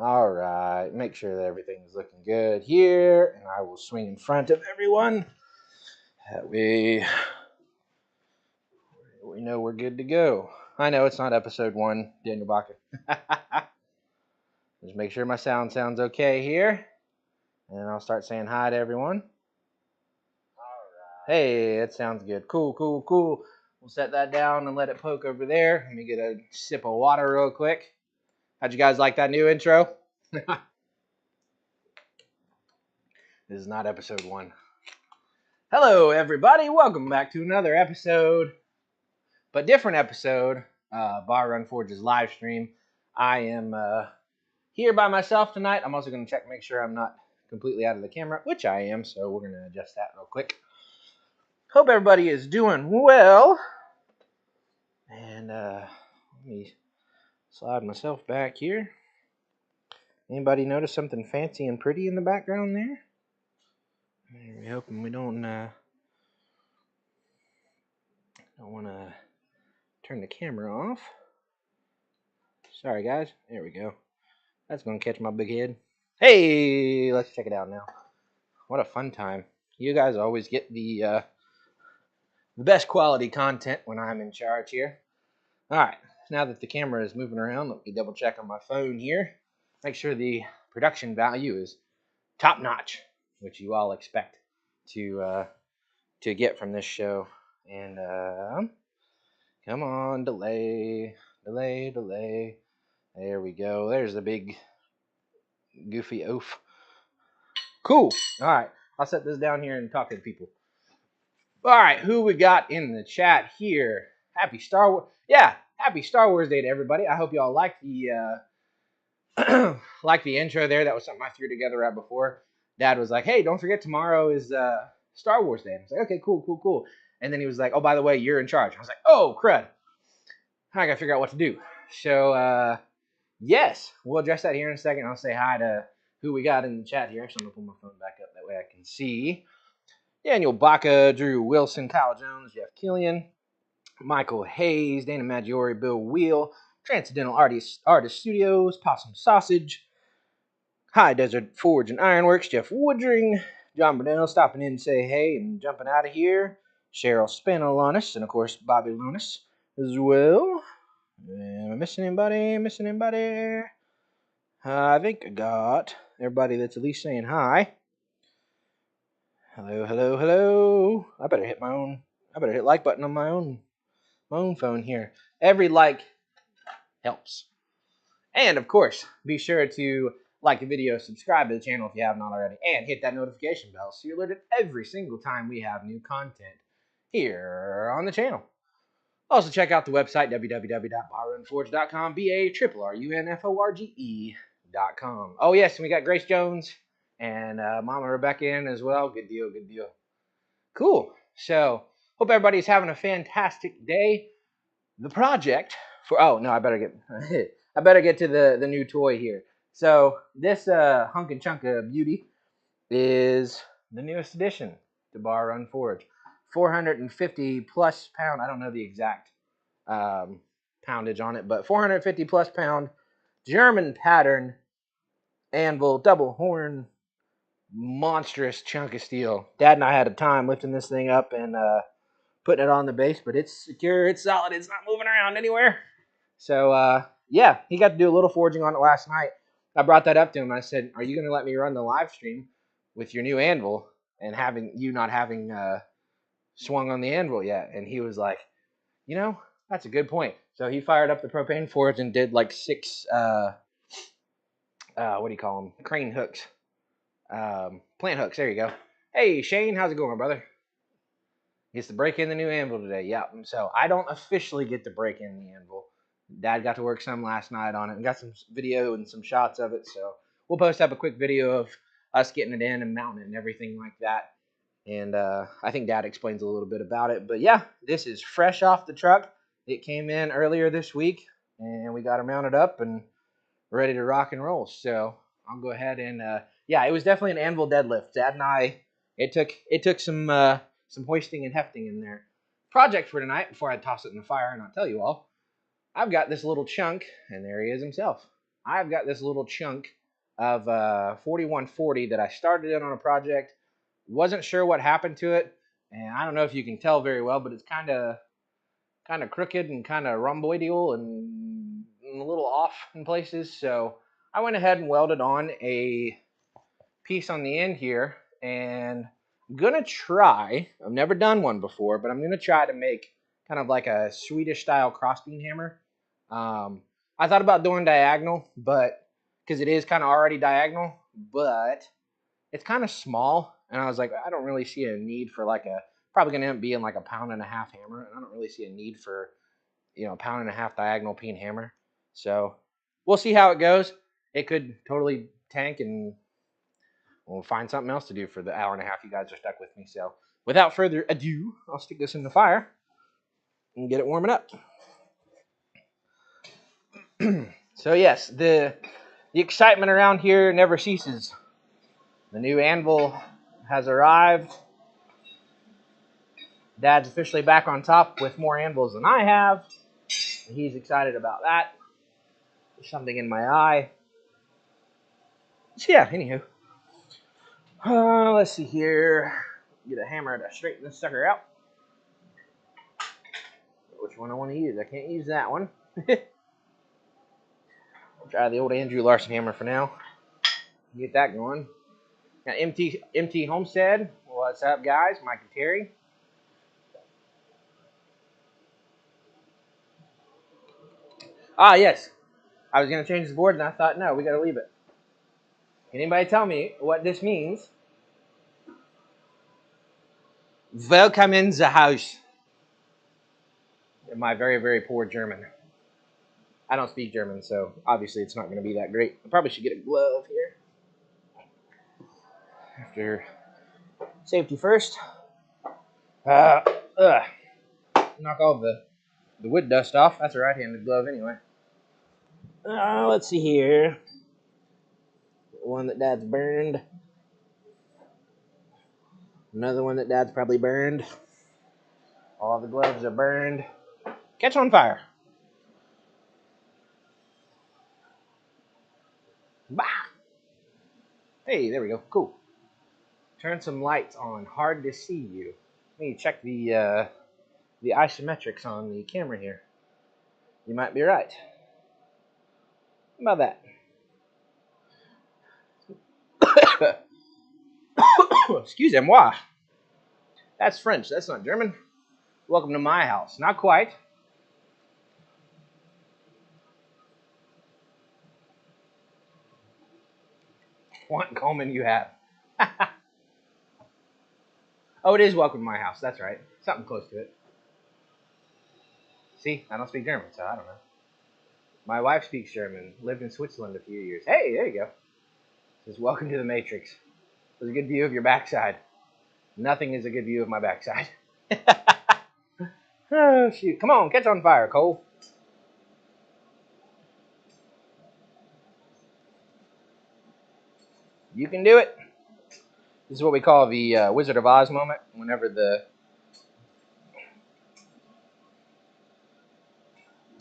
All right, make sure that everything's looking good here, and I will swing in front of everyone. That way we know we're good to go. I know it's not episode 1, Daniel Baca. Just make sure my sound sounds okay here, and I'll start saying hi to everyone. Hey, that sounds good. Cool. We'll set that down and let it poke over there. Let me get a sip of water real quick. How'd you guys like that new intro? This is not episode 1. Hello, everybody. Welcome back to another episode, but different episode. Bar Run Forge's live stream. I am here by myself tonight. I'm also going to check, make sure I'm not completely out of the camera, which I am. So we're going to adjust that real quick. Hope everybody is doing well. And let me slide myself back here. Anybody notice something fancy and pretty in the background there? We're hoping we don't want to turn the camera off. Sorry, guys. There we go. That's going to catch my big head. Hey, let's check it out now. What a fun time. You guys always get the best quality content when I'm in charge here. All right, now that the camera is moving around, let me double check on my phone here. Make sure the production value is top notch, which you all expect to get from this show. And come on, delay. There we go. There's the big goofy oaf. Cool. All right, I'll set this down here and talk to the people. All right, who we got in the chat here? Happy Star Wars. Yeah, happy Star Wars Day to everybody. I hope y'all like the like the intro there. That was something I threw together right before. Dad was like, "Hey, don't forget tomorrow is Star Wars Day." I was like, "Okay, cool." And then he was like, "Oh, by the way, you're in charge." I was like, "Oh, crud! I gotta figure out what to do." So yes, we'll address that here in a second. I'll say hi to who we got in the chat here. Actually, I'm gonna pull my phone back up that way I can see. Daniel Baca, Drew Wilson, Kyle Jones, Jeff Killian, Michael Hayes, Dana Maggiore, Bill Wheel, Transcendental Artist Studios, Possum Sausage, High Desert Forge and Ironworks, Jeff Woodring, John Burnell stopping in to say hey and jumping out of here, Cheryl Spanilonis, and of course Bobby Lunas as well. Am I missing anybody? I think I got everybody that's at least saying hi. Hello. I better hit like button on my own phone here. Every like helps. And of course, be sure to like the video, subscribe to the channel if you haven't already, and hit that notification bell so you're alerted every single time we have new content here on the channel. Also, check out the website, www.barrunforge.com, BARRUNFORGE.com. Oh, yes, and we got Grace Jones and Mama Rebecca in as well. Good deal. Cool. So, hope everybody's having a fantastic day. The project for I better get to the new toy here. So this hunk and chunk of beauty is the newest addition to Bar Run Forge. 450 plus pound. I don't know the exact poundage on it, but 450 plus pound German pattern anvil, double horn, monstrous chunk of steel. Dad and I had a time lifting this thing up and putting it on the base, but it's secure, it's solid, it's not moving around anywhere. So yeah, he got to do a little forging on it last night. I brought that up to him. I said, "Are you going to let me run the live stream with your new anvil and not having swung on the anvil yet?" And he was like, "That's a good point." So he fired up the propane forge and did like 6 what do you call them? Crane hooks, plant hooks. There you go. Hey Shane, how's it going, brother? Gets to break in the new anvil today. Yep. So I don't officially get to break in the anvil. Dad got to work some last night on it and got some video and some shots of it. So we'll post up a quick video of us getting it in and mounting it and everything like that. And I think Dad explains a little bit about it. But yeah, this is fresh off the truck. It came in earlier this week and we got her mounted up and ready to rock and roll. So I'll go ahead and yeah, it was definitely an anvil deadlift. Dad and I, it took some hoisting and hefting in there. Project for tonight, before I toss it in the fire and I'll tell you all, I've got this little chunk, and there he is himself. I've got this little chunk of 4140 that I started in on a project. Wasn't sure what happened to it, and I don't know if you can tell very well, but it's kind of crooked and kind of rhomboidal and a little off in places. So I went ahead and welded on a piece on the end here, and I'm gonna try. I've never done one before, but I'm gonna try to make kind of like a Swedish style crossbeam hammer. Um, I thought about doing diagonal, but because it is kind of already diagonal, but it's kind of small, and I was like, I don't really see a need for like a probably gonna end up being like a pound and a half hammer, and I don't really see a need for a pound and a half diagonal peen hammer. So we'll see how it goes. It could totally tank, and we'll find something else to do for the hour and a half you guys are stuck with me. So without further ado, I'll stick this in the fire and get it warming up. So yes, the excitement around here never ceases. The new anvil has arrived. Dad's officially back on top with more anvils than I have. He's excited about that. There's something in my eye. So yeah, anywho. Let's see here. Get a hammer to straighten this sucker out. Which one I want to use? I can't use that one. I'll try the old Andrew Larson hammer for now. Get that going. Got MT Homestead. What's up, guys? Mike and Terry. Ah, yes. I was going to change the board, and I thought, no, we got to leave it. Can anybody tell me what this means? Welcome in the house. In my very, very poor German. I don't speak German, so obviously it's not going to be that great. I probably should get a glove here. After safety first. Knock all the wood dust off. That's a right-handed glove anyway. Let's see here. One that Dad's burned. Another one that Dad's probably burned. All the gloves are burned. Catch on fire. Bah! Hey, there we go. Cool. Turn some lights on. Hard to see you. Let me check the isometrics on the camera here. You might be right. How about that? Excusez-moi. That's French. That's not German. Welcome to my house. Not quite. What Coleman you have? Oh, it is welcome to my house. That's right. Something close to it. See, I don't speak German, so I don't know. My wife speaks German. Lived in Switzerland a few years. Hey, there you go. It says, welcome to the Matrix. There's a good view of your backside. Nothing is a good view of my backside. Oh, shoot. Come on, catch on fire, Cole. You can do it. This is what we call the Wizard of Oz moment. Whenever the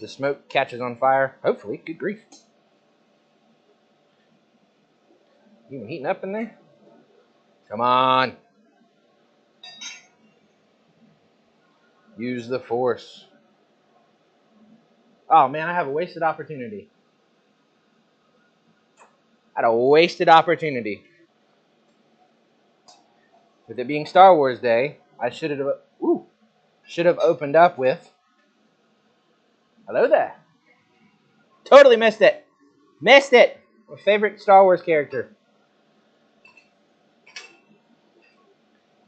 smoke catches on fire. Hopefully. Good grief. You heating up in there? Come on. Use the force. Oh, man, I have a wasted opportunity. I had a wasted opportunity. With it being Star Wars Day, I should have opened up with hello there. Totally missed it. Missed it. My favorite Star Wars character.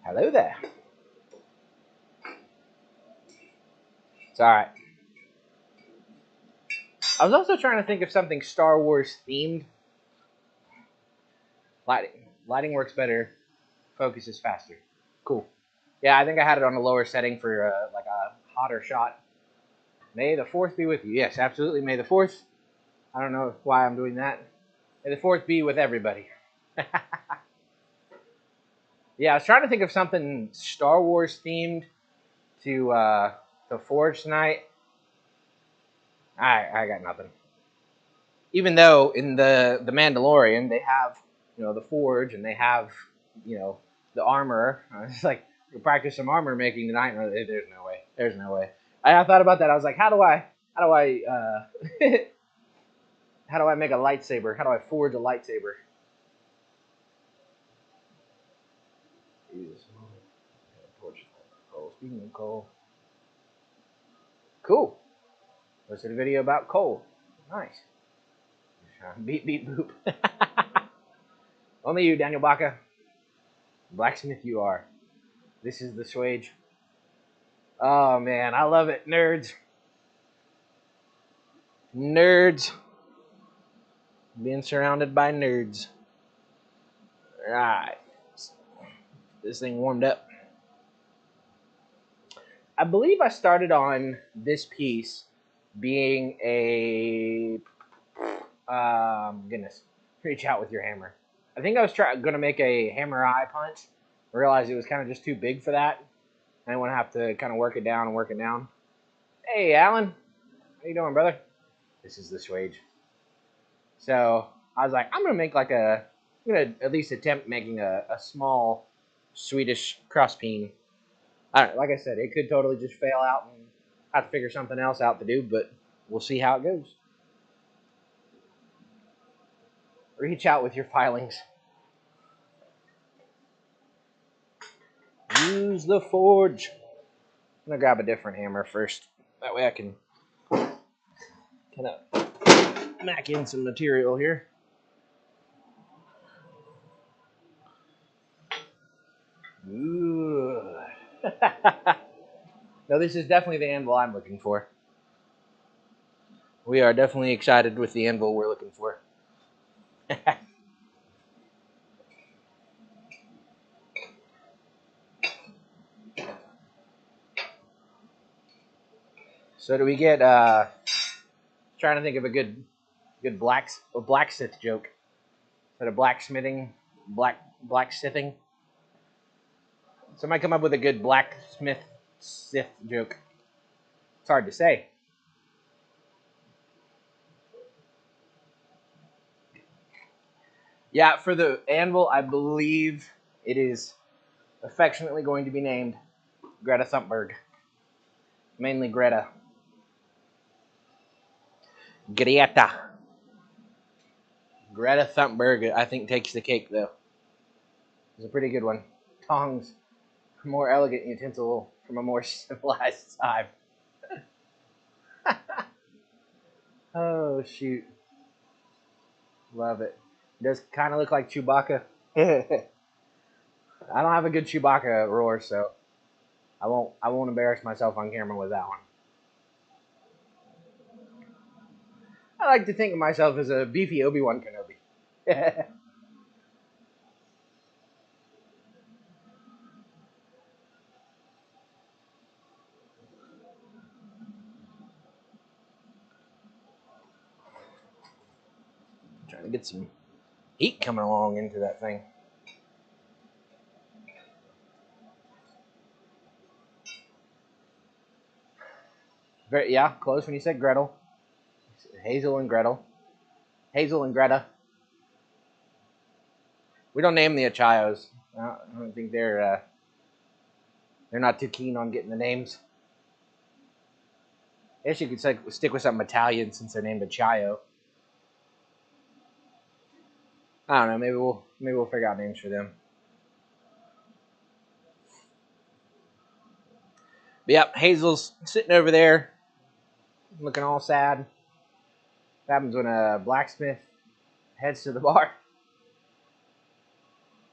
Hello there. It's alright. I was also trying to think of something Star Wars themed. Lighting works better. Focus is faster. Cool. Yeah, I think I had it on a lower setting for like a hotter shot. May the 4th be with you. Yes, absolutely. May the 4th. I don't know why I'm doing that. May the 4th be with everybody. Yeah, I was trying to think of something Star Wars themed to forge tonight. I got nothing. even though in the Mandalorian they have, you know, the forge and they have, you know, the armor. It's like, you practice some armor making tonight. And there's no way. There's no way. I thought about that. I was like, how do I how do I make a lightsaber? How do I forge a lightsaber? Speaking of coal, cool. Posted a video about coal. Nice. Beep beep boop. Only you, Daniel Baca. Blacksmith you are. This is the swage. Oh man, I love it. Nerds. Nerds. Being surrounded by nerds. Alright. This thing warmed up. I believe I started on this piece being a goodness. Reach out with your hammer. I think I was going to make a hammer eye punch. I realized it was kind of just too big for that. I didn't want to have to kind of work it down and work it down. Hey, Alan. How you doing, brother? This is the swage. So I was like, I'm going to at least attempt making a small Swedish crosspeen. I don't know, like I said, it could totally just fail out and have to figure something else out to do, but we'll see how it goes. Reach out with your filings. Use the forge. I'm going to grab a different hammer first. That way I can kind of mack in some material here. Ooh. No, this is definitely the anvil I'm looking for. We are definitely excited with the anvil we're looking for. So do we get trying to think of a good blacksmith joke. Is that a blacksmithing blacksmithing? Somebody come up with a good blacksmith Sith joke. It's hard to say. Yeah, for the anvil, I believe it is affectionately going to be named Greta Thunberg. Mainly Greta. Greta Thunberg, I think, takes the cake, though. It's a pretty good one. Tongs, a more elegant utensil from a more civilized time. Oh, shoot. Love it. It does kind of look like Chewbacca. I don't have a good Chewbacca roar, so I won't embarrass myself on camera with that one. I like to think of myself as a beefy Obi-Wan Kenobi. Trying to get some heat coming along into that thing. Yeah, close when you said Gretel. Hazel and Gretel. Hazel and Greta. We don't name the Achayos. I don't think they're not too keen on getting the names. I guess you could stick with something Italian since they're named Achayo. I don't know. Maybe we'll figure out names for them. But yep, Hazel's sitting over there, looking all sad. What happens when a blacksmith heads to the bar?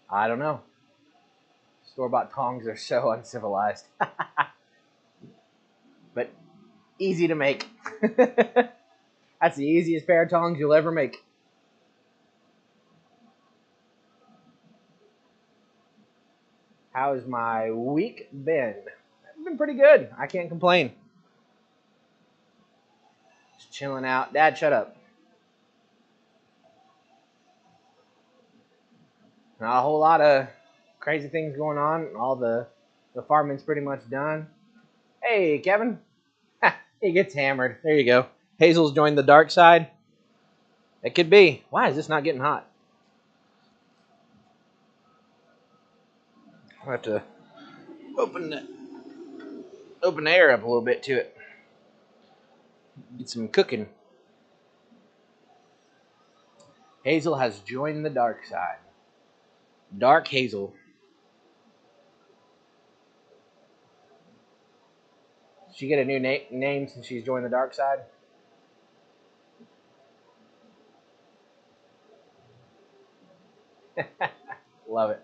I don't know. Store-bought tongs are so uncivilized. But easy to make. That's the easiest pair of tongs you'll ever make. How's my week been? It's been pretty good. I can't complain. Just chilling out. Dad, shut up. Not a whole lot of crazy things going on. All the farming's pretty much done. Hey, Kevin. He gets hammered. There you go. Hazel's joined the dark side. It could be. Why is this not getting hot? I'll have to open the air up a little bit to it. Get some cooking. Hazel has joined the dark side. Dark Hazel. Did she get a new name since she's joined the dark side? Love it.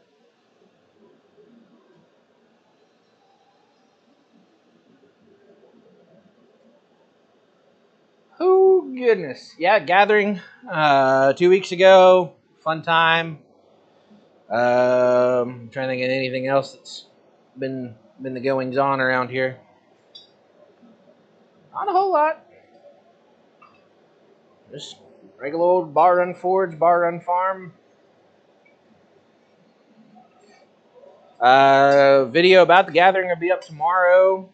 Oh, goodness. Yeah, gathering 2 weeks ago. Fun time. I'm trying to think of anything else that's been the goings on around here. Not a whole lot. Just regular old bar run forge, bar run farm. Video about the gathering will be up tomorrow.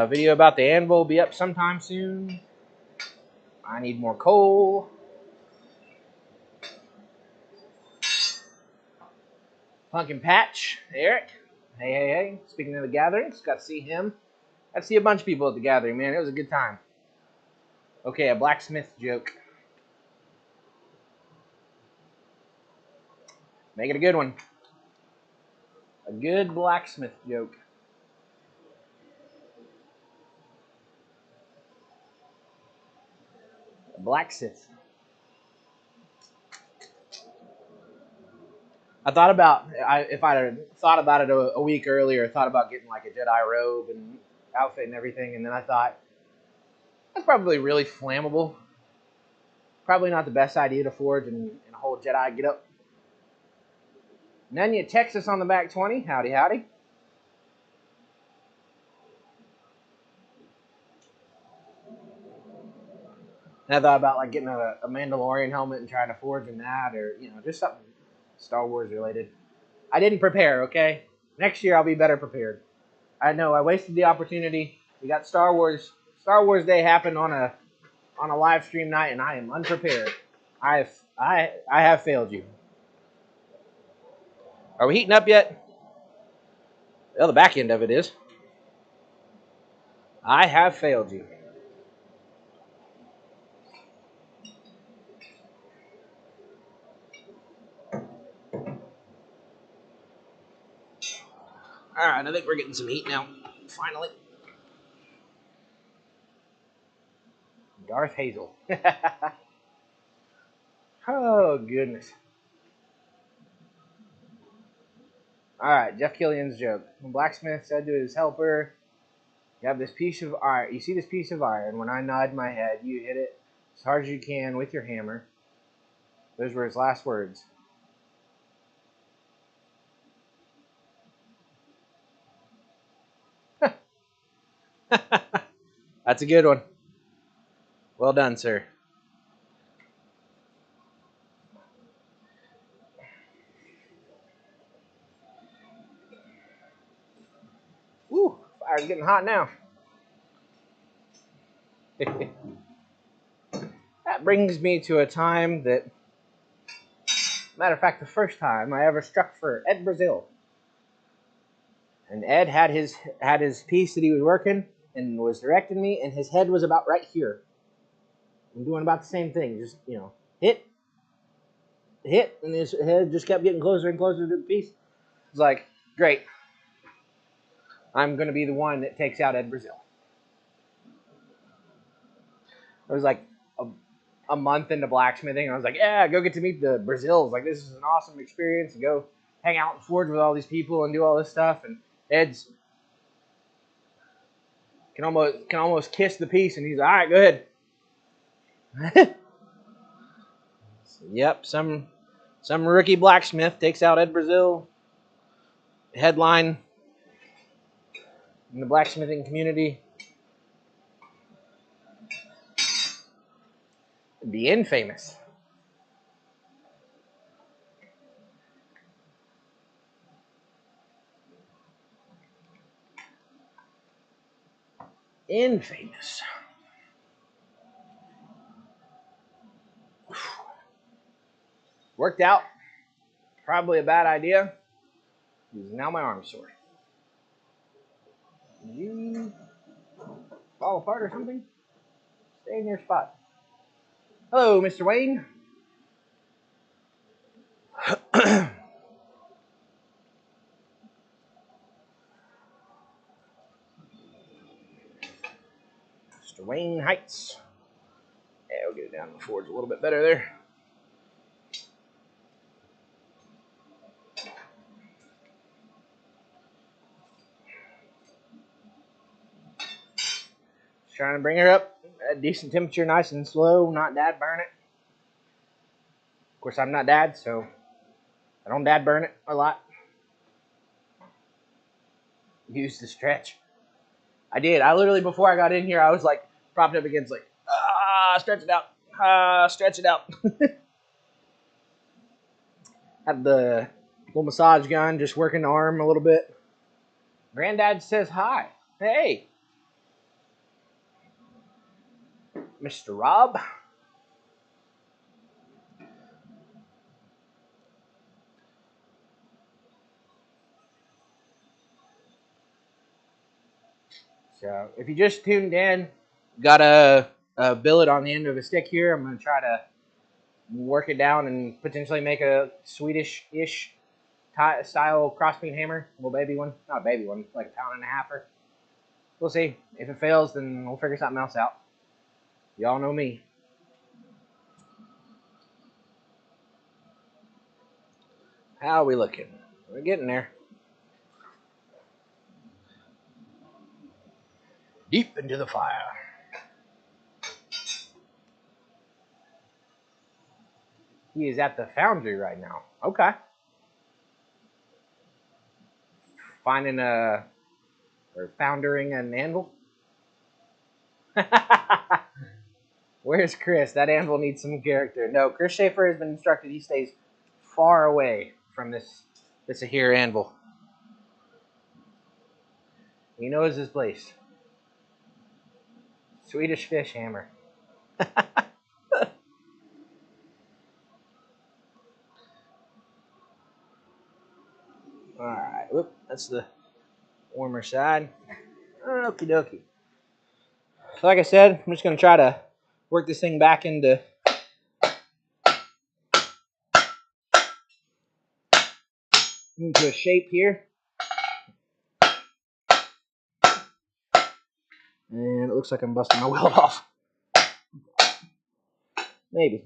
Video about the anvil will be up sometime soon. I need more coal. Pumpkin Patch, Eric. Hey. Speaking of the gatherings, got to see him. Got to see a bunch of people at the gathering, man. It was a good time. Okay, a blacksmith joke. Make it a good one. A good blacksmith joke. A blacksmith. I thought about if I'd have thought about it a week earlier. I thought about getting like a Jedi robe and outfit and everything, and then I thought that's probably really flammable. Probably not the best idea to forge and a whole Jedi get up. Nunya, Texas on the back 20. Howdy, howdy. And I thought about like getting a Mandalorian helmet and trying to forge in that, or just something Star Wars related. I didn't prepare. Okay, next year I'll be better prepared. I know I wasted the opportunity. We got Star Wars Day happened on a live stream night, and I am unprepared. I have failed you. Are we heating up yet? Well, the back end of it is. I have failed you. All right, I think we're getting some heat now. Finally. Darth Hazel. Oh, goodness. All right, Jeff Killian's joke. When blacksmith said to his helper, "You have this piece of iron. You see this piece of iron. When I nod my head, you hit it as hard as you can with your hammer." Those were his last words. That's a good one. Well done, sir. Woo, fire's getting hot now. That brings me to a time that, matter of fact, the first time I ever struck for Ed Brazil. And Ed had his piece that he was working and was directing me, and his head was about right here. I'm doing about the same thing, just hit, and his head just kept getting closer and closer to the piece. It's like, great, I'm gonna be the one that takes out Ed Brazil. It was like a month into blacksmithing, and I was like, yeah, go get to meet the Brazils. Like, this is an awesome experience. And go hang out and forge with all these people and do all this stuff. And Ed's can almost kiss the piece, and he's like, all right, go ahead. Yep, some rookie blacksmith takes out Ed Brazil. Headline in the blacksmithing community. Be infamous. Infamous. Worked out. Probably a bad idea. Because now my arm's sore. Did you fall apart or something? Stay in your spot. Hello, Mr. Wayne. Mr. Wayne Heights. Yeah, we'll get it down to the forge a little bit better there. Just trying to bring her up at a decent temperature, nice and slow, not dad burn it. Of course, I'm not dad, so I don't dad burn it a lot. Use the stretch. I did. I literally, before I got in here, I was like propped up against like, stretch it out. Stretch it out. Had the little massage gun, just working the arm a little bit. Granddad says hi. Hey. Mr. Rob. So if you just tuned in, got a billet on the end of a stick here. I'm going to try to work it down and potentially make a Swedish-ish style crossbeam hammer. A little baby one. Not a baby one, like a pound and a halfer. We'll see. If it fails, then we'll figure something else out. Y'all know me. How are we looking? We're getting there. Deep into the fire. He is at the foundry right now. Okay. Finding or foundering an anvil. Where's Chris? That anvil needs some character. No, Chris Schaefer has been instructed he stays far away from this here anvil. He knows his place. Swedish fish hammer. Alright, whoop, that's the warmer side. Okie dokie. So like I said, I'm just going to try to work this thing back into a shape here. And it looks like I'm busting my weld off. Maybe.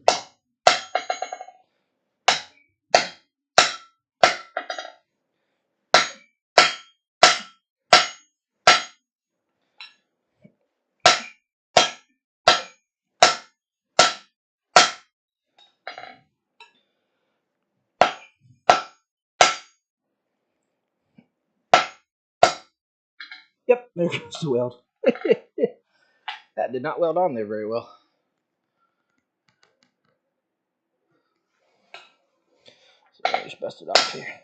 Yep, there goes the weld. That did not weld on there very well. So I just bust it off here.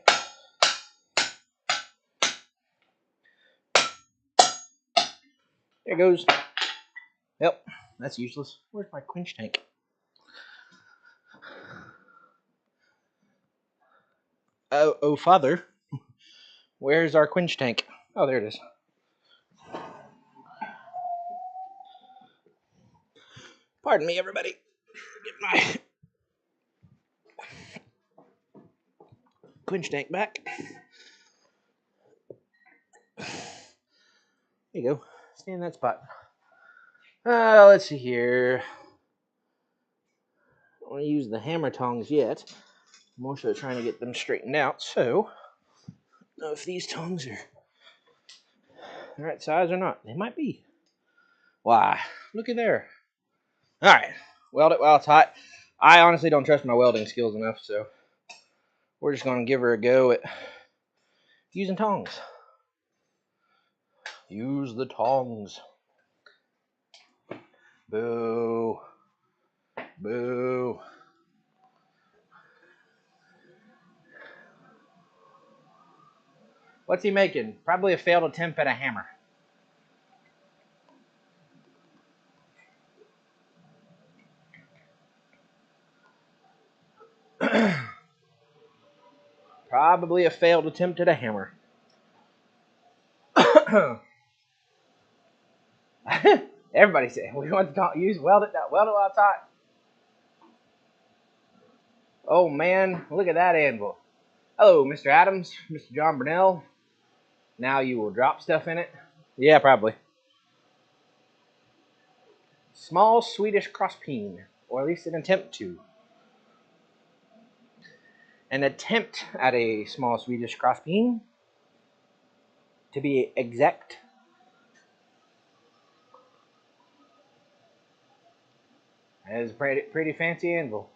There goes. Yep, that's useless. Where's my quench tank? Oh, father. Where's our quench tank? Oh, there it is. Pardon me, everybody. Get my quench tank back. There you go. Stay in that spot. Let's see here. I don't want to use the hammer tongs yet. I'm also trying to get them straightened out. So, I don't know if these tongs are the right size or not. They might be. Why? Looky there. All right. Weld it while it's hot. I honestly don't trust my welding skills enough, so we're just going to give her a go at using tongs. Use the tongs. Boo. Boo. What's he making? Probably a failed attempt at a hammer. Probably a failed attempt at a hammer. Everybody said we want to use weld it while it's hot. Oh man, look at that anvil. Hello, Mr. Adams, Mr. John Burnell. Now you will drop stuff in it. Yeah, probably. Small Swedish crosspeen, or at least an attempt to. An attempt at a small Swedish crosspeen, to be exact. That is a pretty fancy anvil.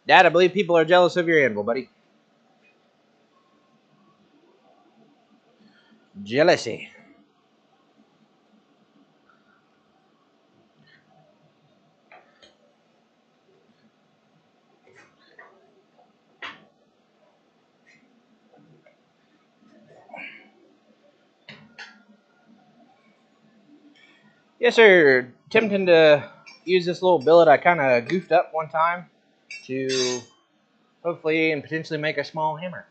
Dad, I believe people are jealous of your anvil, buddy. Jealousy. Yes, sir. Attempting to use this little billet I kind of goofed up one time to hopefully and potentially make a small hammer.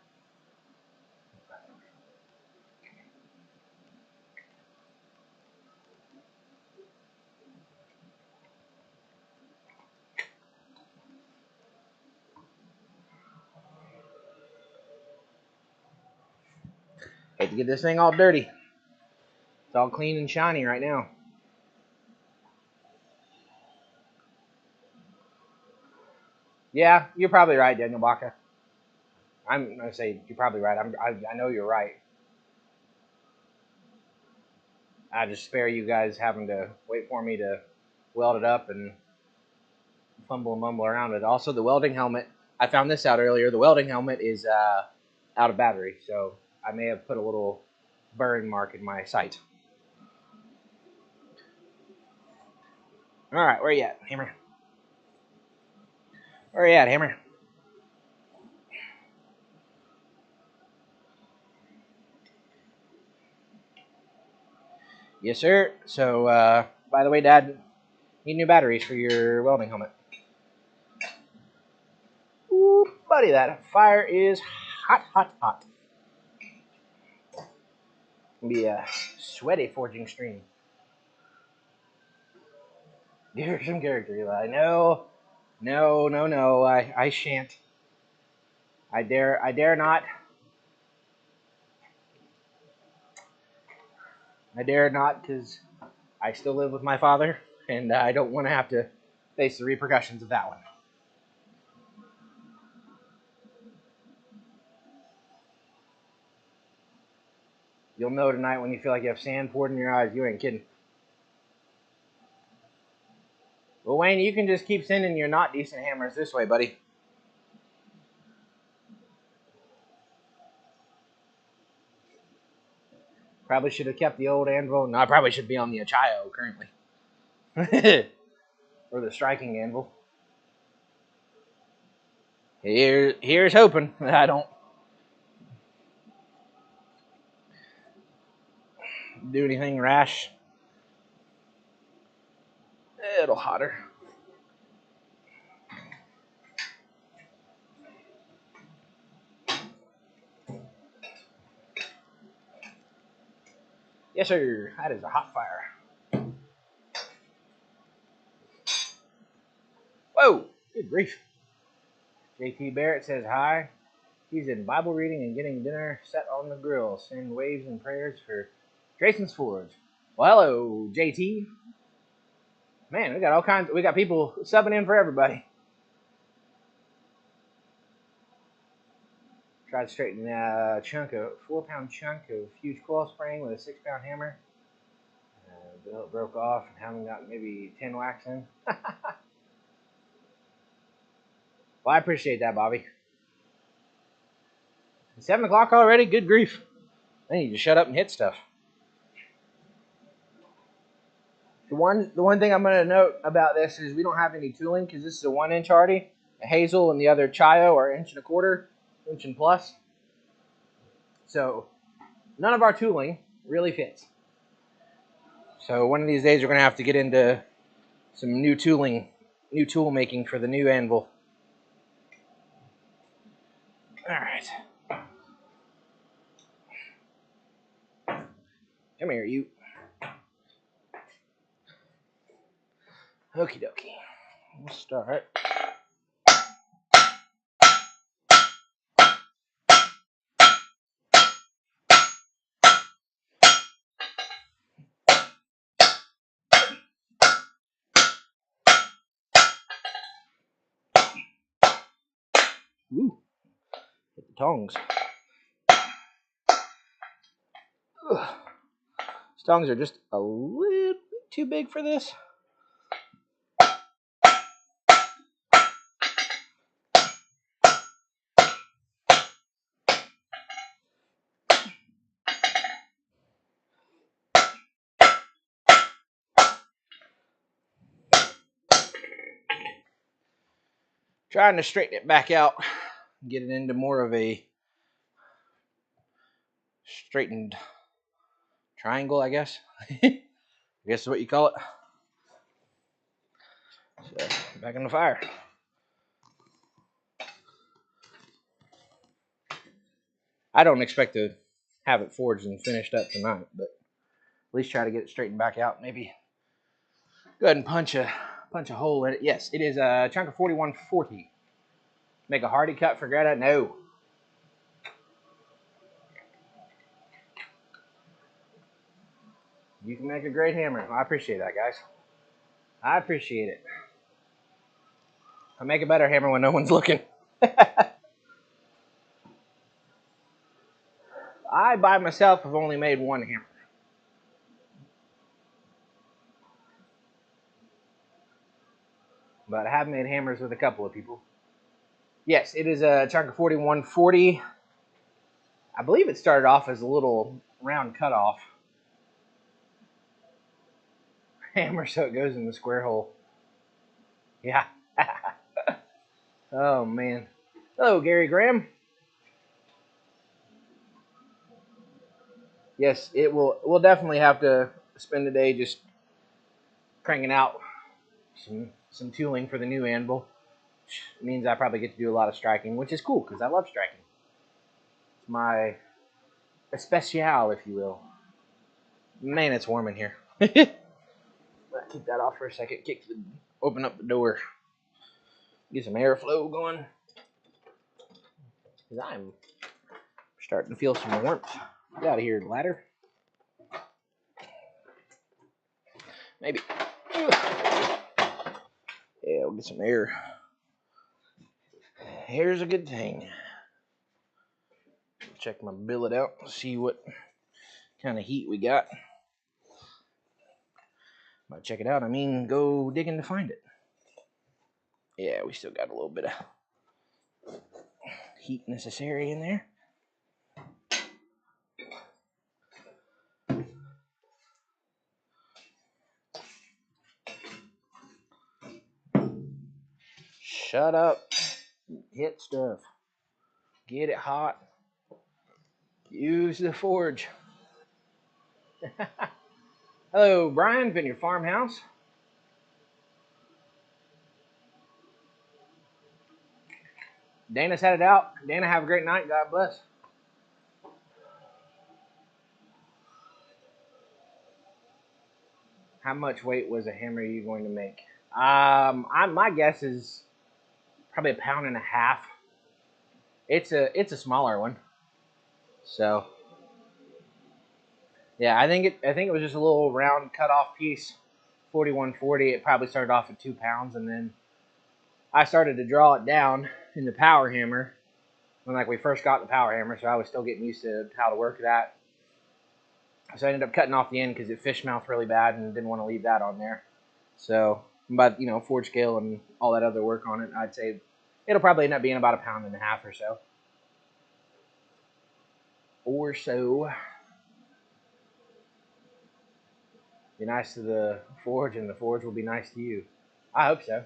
Hate to get this thing all dirty. It's all clean and shiny right now. Yeah, you're probably right, Daniel Baca. I'm going to say you're probably right. I know you're right. I just spare you guys having to wait for me to weld it up and fumble and mumble around it. Also, the welding helmet, I found this out earlier. The welding helmet is out of battery, so I may have put a little burn mark in my sight. All right, where you at, Hammer? Where you at, Hammer? Yes, sir. So, by the way, Dad, need new batteries for your welding helmet. Ooh, buddy, that fire is hot, hot, hot. It'll be a sweaty forging stream. Give some character, Eli. No, I shan't. I dare not. I dare not, because I still live with my father, and I don't want to have to face the repercussions of that one. You'll know tonight when you feel like you have sand poured in your eyes. You ain't kidding. Well, Wayne, you can just keep sending your not decent hammers this way, buddy. Probably should have kept the old anvil. No, I probably should be on the Achaio currently. Or the striking anvil. Here's hoping that I don't do anything rash. A little hotter. Yes, sir. That is a hot fire. Whoa! Good grief. JT Barrett says hi. He's in Bible reading and getting dinner set on the grill. Send waves and prayers for Grayson's Forge. Well, hello, JT. Man, we got all kinds. We got people subbing in for everybody. Tried to straighten a 4-pound chunk of huge coil spring with a 6-pound hammer. It broke off and haven't got maybe 10 whacks in. Well, I appreciate that, Bobby. It's 7 o'clock already? Good grief. I need to shut up and hit stuff. The one thing I'm going to note about this is we don't have any tooling because this is a 1-inch hardy. A Hazel and the other Chaio are 1.25 inch and plus. So none of our tooling really fits. So one of these days we're going to have to get into some new tool making for the new anvil. right. Come here, you. Okie dokie. We'll start. Ooh, hit the tongs. Ugh. These tongs are just a little bit too big for this. Trying to straighten it back out, get it into more of a straightened triangle, I guess. I guess is what you call it. So, back on the fire. I don't expect to have it forged and finished up tonight, but at least try to get it straightened back out. Maybe go ahead and punch a hole in it. Yes, it is a chunk of 4140. Make a hardy cut for Greta? No. You can make a great hammer. I appreciate that, guys. I appreciate it. I make a better hammer when no one's looking. I, by myself, have only made one hammer. But I have made hammers with a couple of people. Yes, it is a chunk of 4140. I believe it started off as a little round cutoff hammer, so it goes in the square hole. Yeah. Oh, man. Hello, Gary Graham. Yes, it will. We'll definitely have to spend a day just cranking out some tooling for the new anvil. Which means I probably get to do a lot of striking, which is cool because I love striking. It's my especial, if you will. Man, it's warm in here. Keep that off for a second. Open up the door. Get some airflow going. Because I'm starting to feel some warmth. Get out of here, ladder. Maybe. Yeah, we'll get some air. Air's a good thing. Check my billet out. See what kind of heat we got. By check it out, I mean go digging to find it. Yeah, we still got a little bit of heat necessary in there. Shut up. Hit stuff. Get it hot. Use the forge. Hello, Brian, Vineyard Farmhouse. Dana's headed out. Dana, have a great night. God bless. How much weight was a hammer you going to make? My guess is probably 1.5 pounds. It's a smaller one. So yeah, I think it was just a little round cut off piece, 4140. It probably started off at 2 pounds, and then I started to draw it down in the power hammer when we first got the power hammer. So I was still getting used to how to work that. So I ended up cutting off the end because it fish mouthed really bad and didn't want to leave that on there. So, but forge scale and all that other work on it, I'd say it'll probably end up being about 1.5 pounds or so. Be nice to the forge, and the forge will be nice to you. I hope so.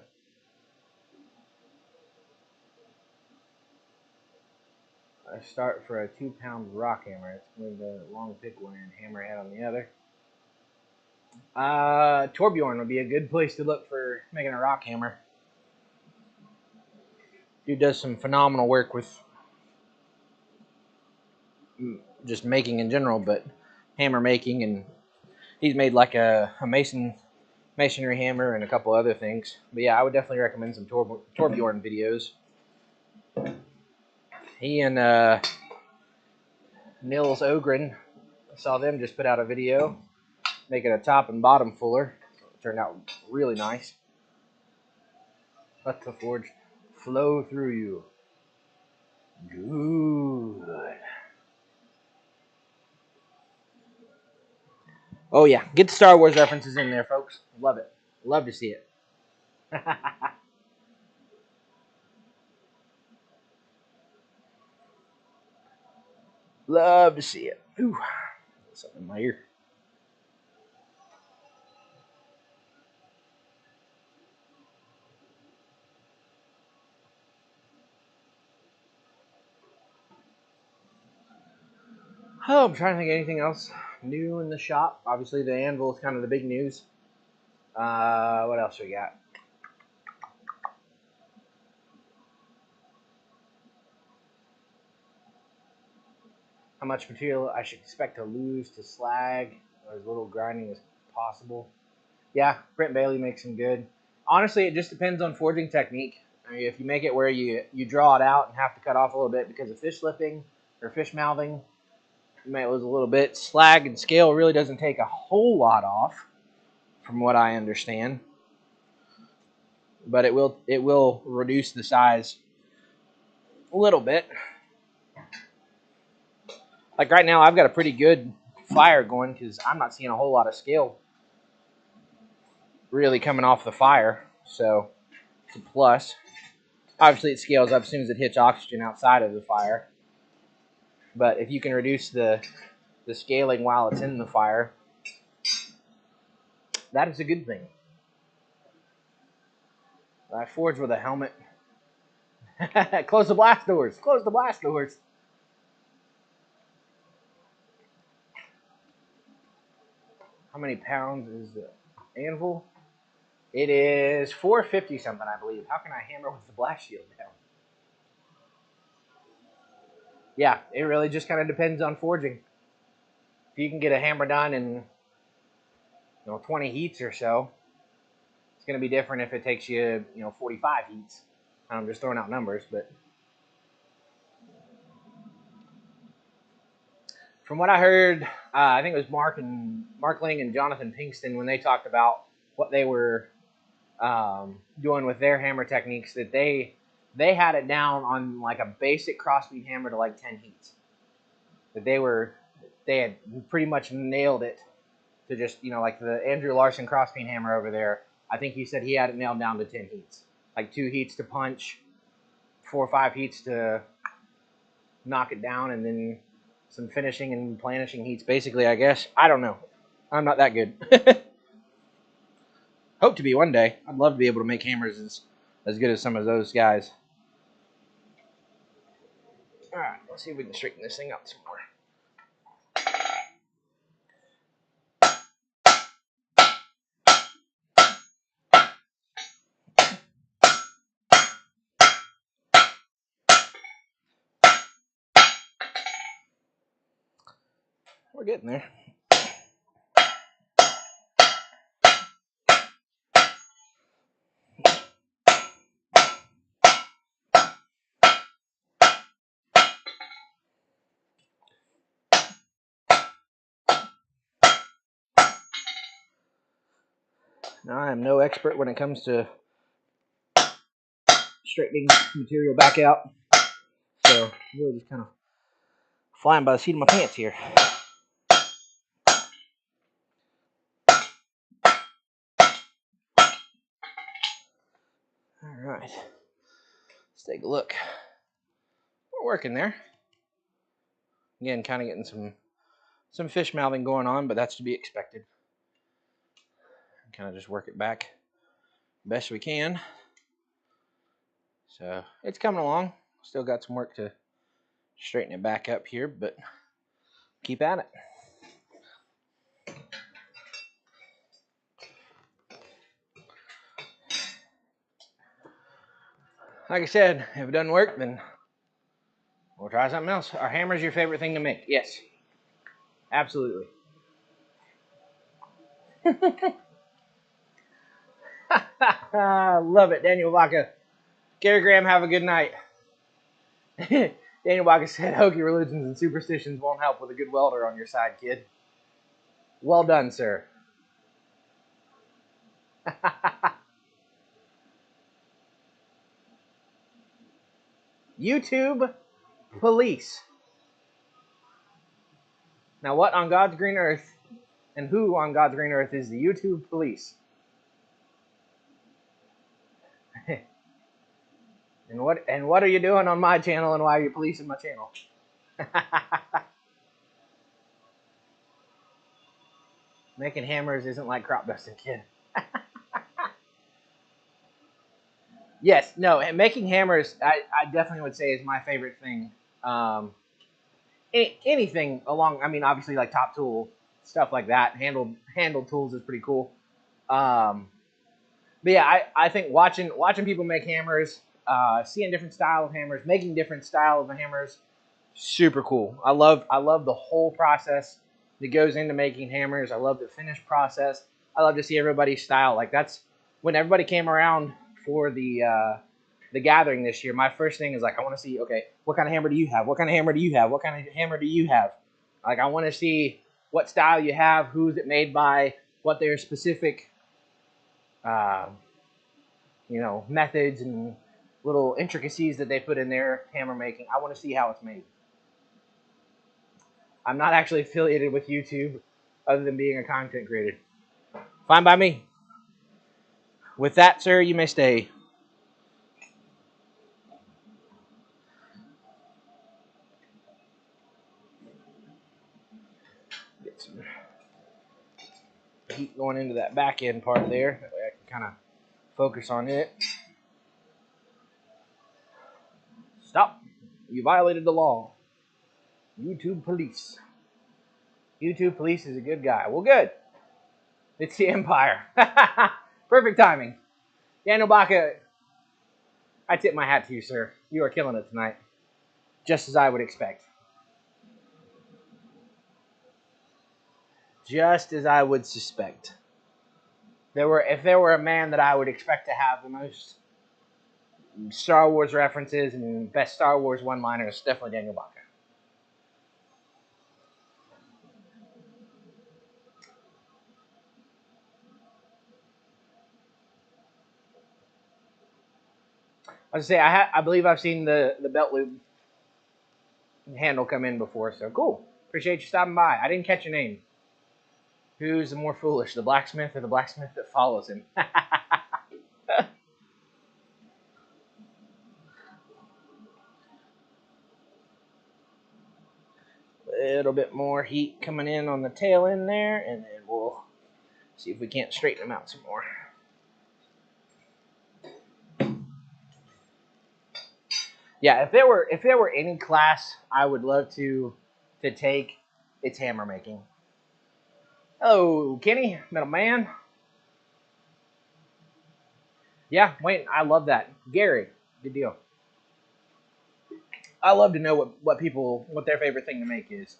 I start for a 2-pound rock hammer. It's with a long pick one and hammerhead on the other. Torbjorn would be a good place to look for making a rock hammer. Dude does some phenomenal work with just making in general, but hammer making, and he's made like a masonry hammer and a couple other things. But yeah, I would definitely recommend some Torbjorn videos. He and Nils Ogren, I saw them just put out a video making a top and bottom fuller. It turned out really nice. Let the forge flow through you. Good. Oh yeah, get the Star Wars references in there, folks. Love it. Love to see it. Love to see it. Ooh, something in my ear. Oh, I'm trying to think of anything else new in the shop. Obviously, the anvil is kind of the big news. What else we got? How much material I should expect to lose to slag, or as little grinding as possible. Yeah, Brent Bailey makes them good. Honestly, it just depends on forging technique. I mean, if you make it where you draw it out and have to cut off a little bit because of fish slipping or fish mouthing, you might lose a little bit. Slag and scale really doesn't take a whole lot off, from what I understand, but it will reduce the size a little bit. Like right now, I've got a pretty good fire going because I'm not seeing a whole lot of scale really coming off the fire, so it's a plus. Obviously, it scales up as soon as it hits oxygen outside of the fire. But if you can reduce the scaling while it's in the fire, that is a good thing. I forge with a helmet. Close the blast doors. Close the blast doors. How many pounds is the anvil? It is 450 something, I believe. How can I hammer with the blast shield down? Yeah, it really just kind of depends on forging. If you can get a hammer done in 20 heats or so, it's going to be different if it takes you 45 heats. I'm just throwing out numbers, but from what I heard, I think it was Mark Ling and Jonathan Pinkston when they talked about what they were doing with their hammer techniques, that they had it down on like a basic crossbeam hammer to like 10 heats. That they had pretty much nailed it to just like the Andrew Larson crossbeam hammer over there. I think he said he had it nailed down to 10 heats, like 2 heats to punch, 4 or 5 heats to knock it down, and then some finishing and planishing heats. Basically, I guess. I don't know. I'm not that good. Hope to be one day. I'd love to be able to make hammers as good as some of those guys. All right, let's see if we can straighten this thing out some more. We're getting there. Now, I am no expert when it comes to straightening material back out, so I'm really just kind of flying by the seat of my pants here. All right, let's take a look. We're working there. Again, kind of getting some fish mouthing going on, but that's to be expected. Kind of just work it back best we can. So it's coming along. Still got some work to straighten it back up here, but keep at it. Like I said, if it doesn't work, then We'll try something else. Are hammers your favorite thing to make? Yes. Absolutely. Love it. Daniel Vaca. Gary Graham, have a good night. Daniel Vaca said, hokey religions and superstitions won't help with a good welder on your side, kid. Well done, sir. YouTube police. Now, what on God's green earth and who on God's green earth is the YouTube police? and what are you doing on my channel, and why are you policing my channel? Making hammers isn't like crop dusting, kid. Yes, no, and making hammers, I definitely would say is my favorite thing. Anything along, I mean, obviously like top tool, stuff like that. Handled tools is pretty cool. But yeah, I think watching people make hammers, seeing different style of hammers, making different style of hammers, super cool. I love the whole process that goes into making hammers. I love the finished process. I love to see everybody's style. Like that's when everybody came around for the gathering this year. My first thing is like I want to see, okay, what kind of hammer do you have? What kind of hammer do you have? What kind of hammer do you have? Like I want to see what style you have, who's it made by, what their specific methods and little intricacies that they put in their hammer making. I want to see how it's made. I'm not actually affiliated with YouTube other than being a content creator. Fine by me. With that, sir, you may stay. Get some heat going into that back end part there. That way I can kind of focus on it. Stop. You violated the law. YouTube police. YouTube police is a good guy. Well, good. It's the Empire. Perfect timing. Daniel Baca, I tip my hat to you, sir. You are killing it tonight. Just as I would expect. Just as I would suspect. If there were a man that I would expect to have the most Star Wars references and best Star Wars one-liners, definitely Daniel Baca. I was gonna say I believe I've seen the belt loop handle come in before, so cool. Appreciate you stopping by. I didn't catch your name. Who's the more foolish, the blacksmith or the blacksmith that follows him? A little bit more heat coming in on the tail end there, and then we'll see if we can't straighten them out some more. Yeah, if there were any class I would love to take, it's hammer making. Hello, Kenny, middle man. Yeah, wait, I love that. Gary, good deal. I love to know what their favorite thing to make is.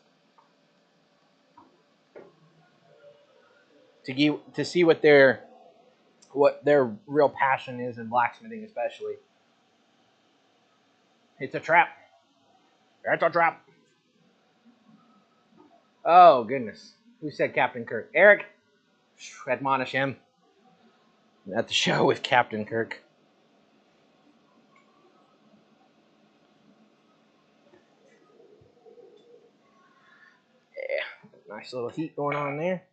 To see what their real passion is in blacksmithing, especially. It's a trap. That's a trap. Oh goodness, who said Captain Kirk? Eric, admonish him. At the show with Captain Kirk. Yeah, nice little heat going on there.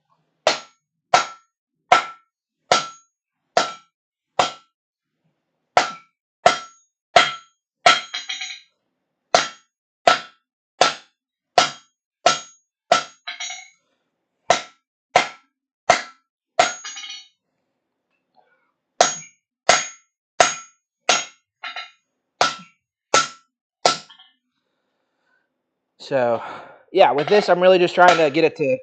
So, yeah, with this, I'm really just trying to get it to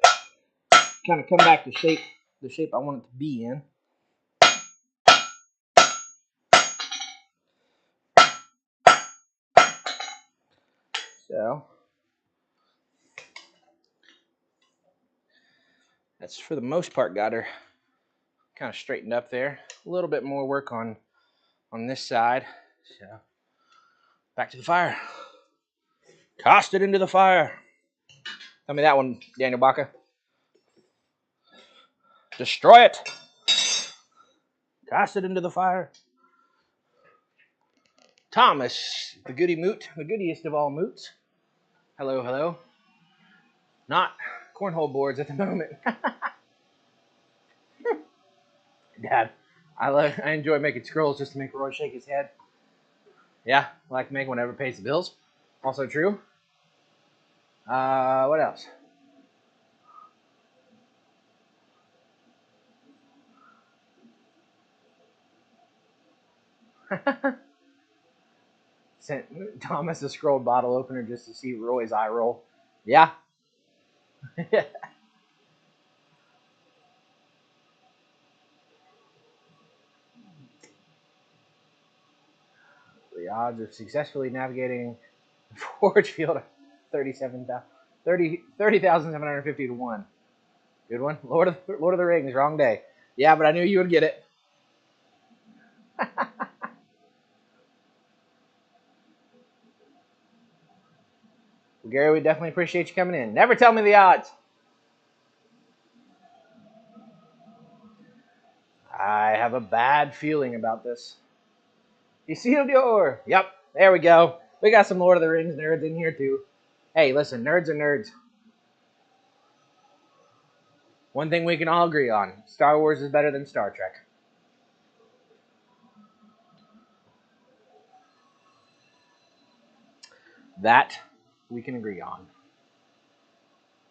kind of come back to the shape I want it to be in. So that's for the most part got her kind of straightened up there. A little bit more work on this side. So back to the fire. Tossed it into the fire. Tell me that one, Daniel Baca. Destroy it. Toss it into the fire. Thomas, the goody moot, the goodiest of all moots. Hello, hello. Not cornhole boards at the moment. Dad, I enjoy making scrolls just to make Roy shake his head. Yeah, I like to make whenever it pays the bills. Also true. What else? Sent Thomas a scrolled bottle opener just to see Roy's eye roll. Yeah. The odds of successfully navigating the forge field are 30,750 to 1. Good one. Lord of the Rings, wrong day. Yeah, but I knew you would get it. Well, Gary, we definitely appreciate you coming in. Never tell me the odds. I have a bad feeling about this. Isildur. Yep, there we go. We got some Lord of the Rings nerds in here too. Hey, listen, nerds are nerds. One thing we can all agree on: Star Wars is better than Star Trek. That we can agree on.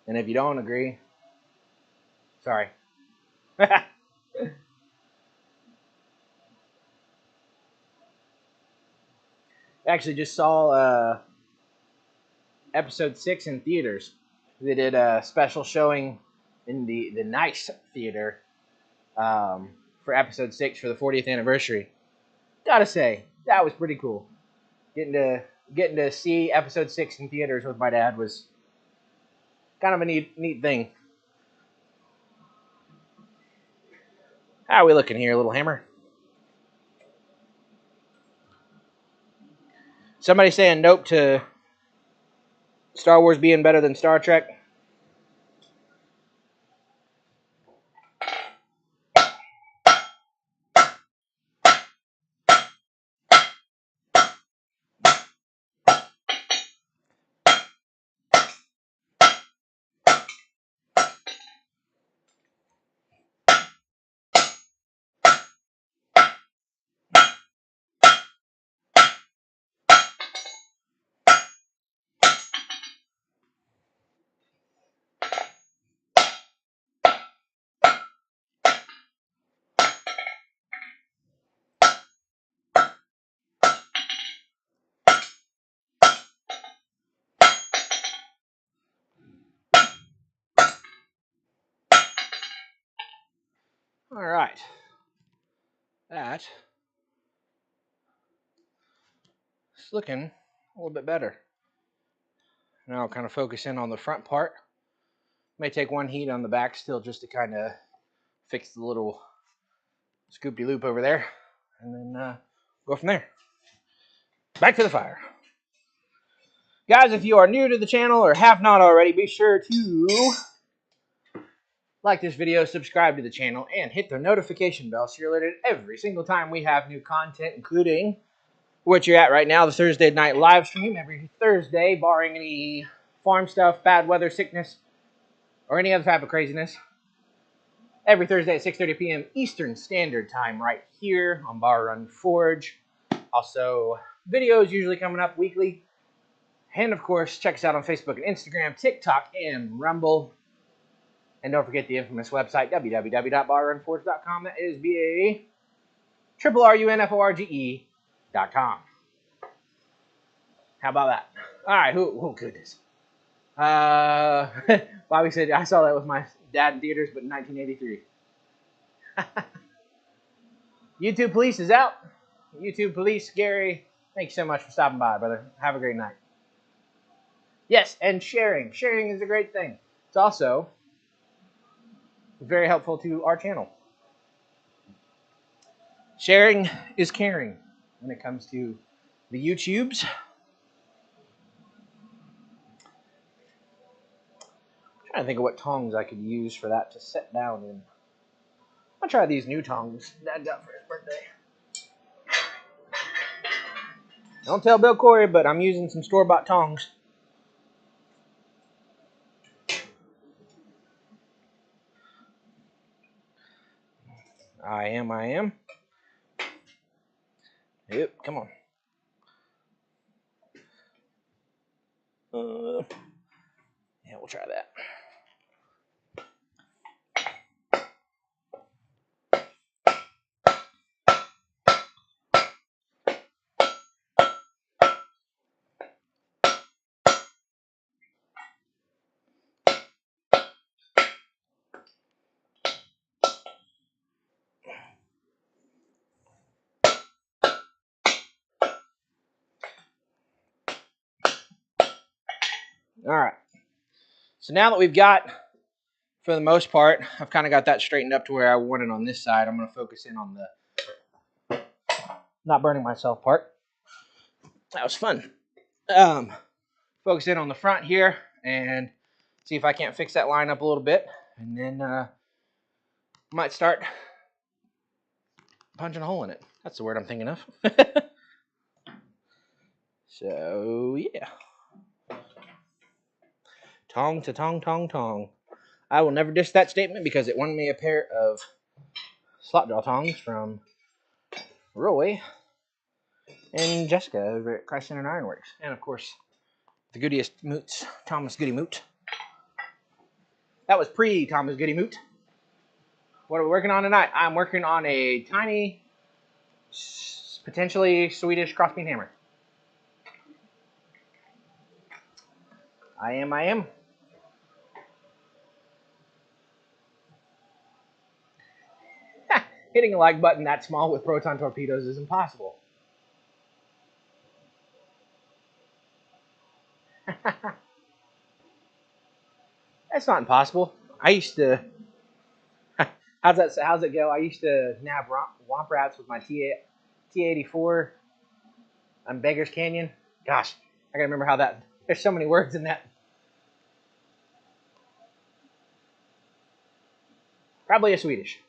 And if you don't agree, sorry. I actually just saw episode 6 in theaters. They did a special showing in the nice theater for episode 6 for the 40th anniversary. Gotta say, that was pretty cool. Getting to see episode 6 in theaters with my dad was kind of a neat thing. How are we looking here, little hammer? Somebody saying nope to Star Wars being better than Star Trek. All right. That is looking a little bit better. Now I'll kind of focus in on the front part. May take one heat on the back still just to kind of fix the little scoopy loop over there. And then go from there. Back to the fire. Guys, if you are new to the channel or have not already, be sure to like this video, subscribe to the channel, and hit the notification bell so you're alerted every single time we have new content, including what you're at right now, the Thursday night live stream every Thursday, barring any farm stuff, bad weather, sickness, or any other type of craziness. Every Thursday at 6:30 p.m. Eastern Standard Time right here on Bar Run Forge. Also, videos usually coming up weekly. And, of course, check us out on Facebook and Instagram, TikTok, and Rumble. And don't forget the infamous website, www.barrunforge.com. That is BARRUNFORGE.com. How about that? All right, who goodness. Bobby said, I saw that with my dad in theaters, but in 1983. YouTube Police is out. YouTube Police, Gary, thank you so much for stopping by, brother. Have a great night. Yes, and sharing. Sharing is a great thing. It's also very helpful to our channel. Sharing is caring when it comes to the YouTubes. I'm trying to think of what tongs I could use for that to set down in. I'll try these new tongs Dad got for his birthday. Don't tell Bill Corey, but I'm using some store-bought tongs. I am. Yep, come on. Yeah, we'll try that. All right. So now that we've got, for the most part, I've kind of got that straightened up to where I want it on this side. I'm going to focus in on the not burning myself part. That was fun. Focus in on the front here and see if I can't fix that line up a little bit. And then might start punching a hole in it. That's the word I'm thinking of. So, yeah. Tong to tong, tong, tong. I will never diss that statement because it won me a pair of slot draw tongs from Roy and Jessica over at Christ Center Ironworks. And, of course, the goodiest moots, Thomas Goody Moot. That was pre-Thomas Goody Moot. What are we working on tonight? I'm working on a tiny, potentially Swedish crossbeam hammer. I am. Hitting a like button that small with proton torpedoes is impossible. That's not impossible. I used to. How's it go? I used to nab womp rats with my T-84 on Beggar's Canyon. Gosh, I gotta remember how that. There's so many words in that. Probably a Swedish.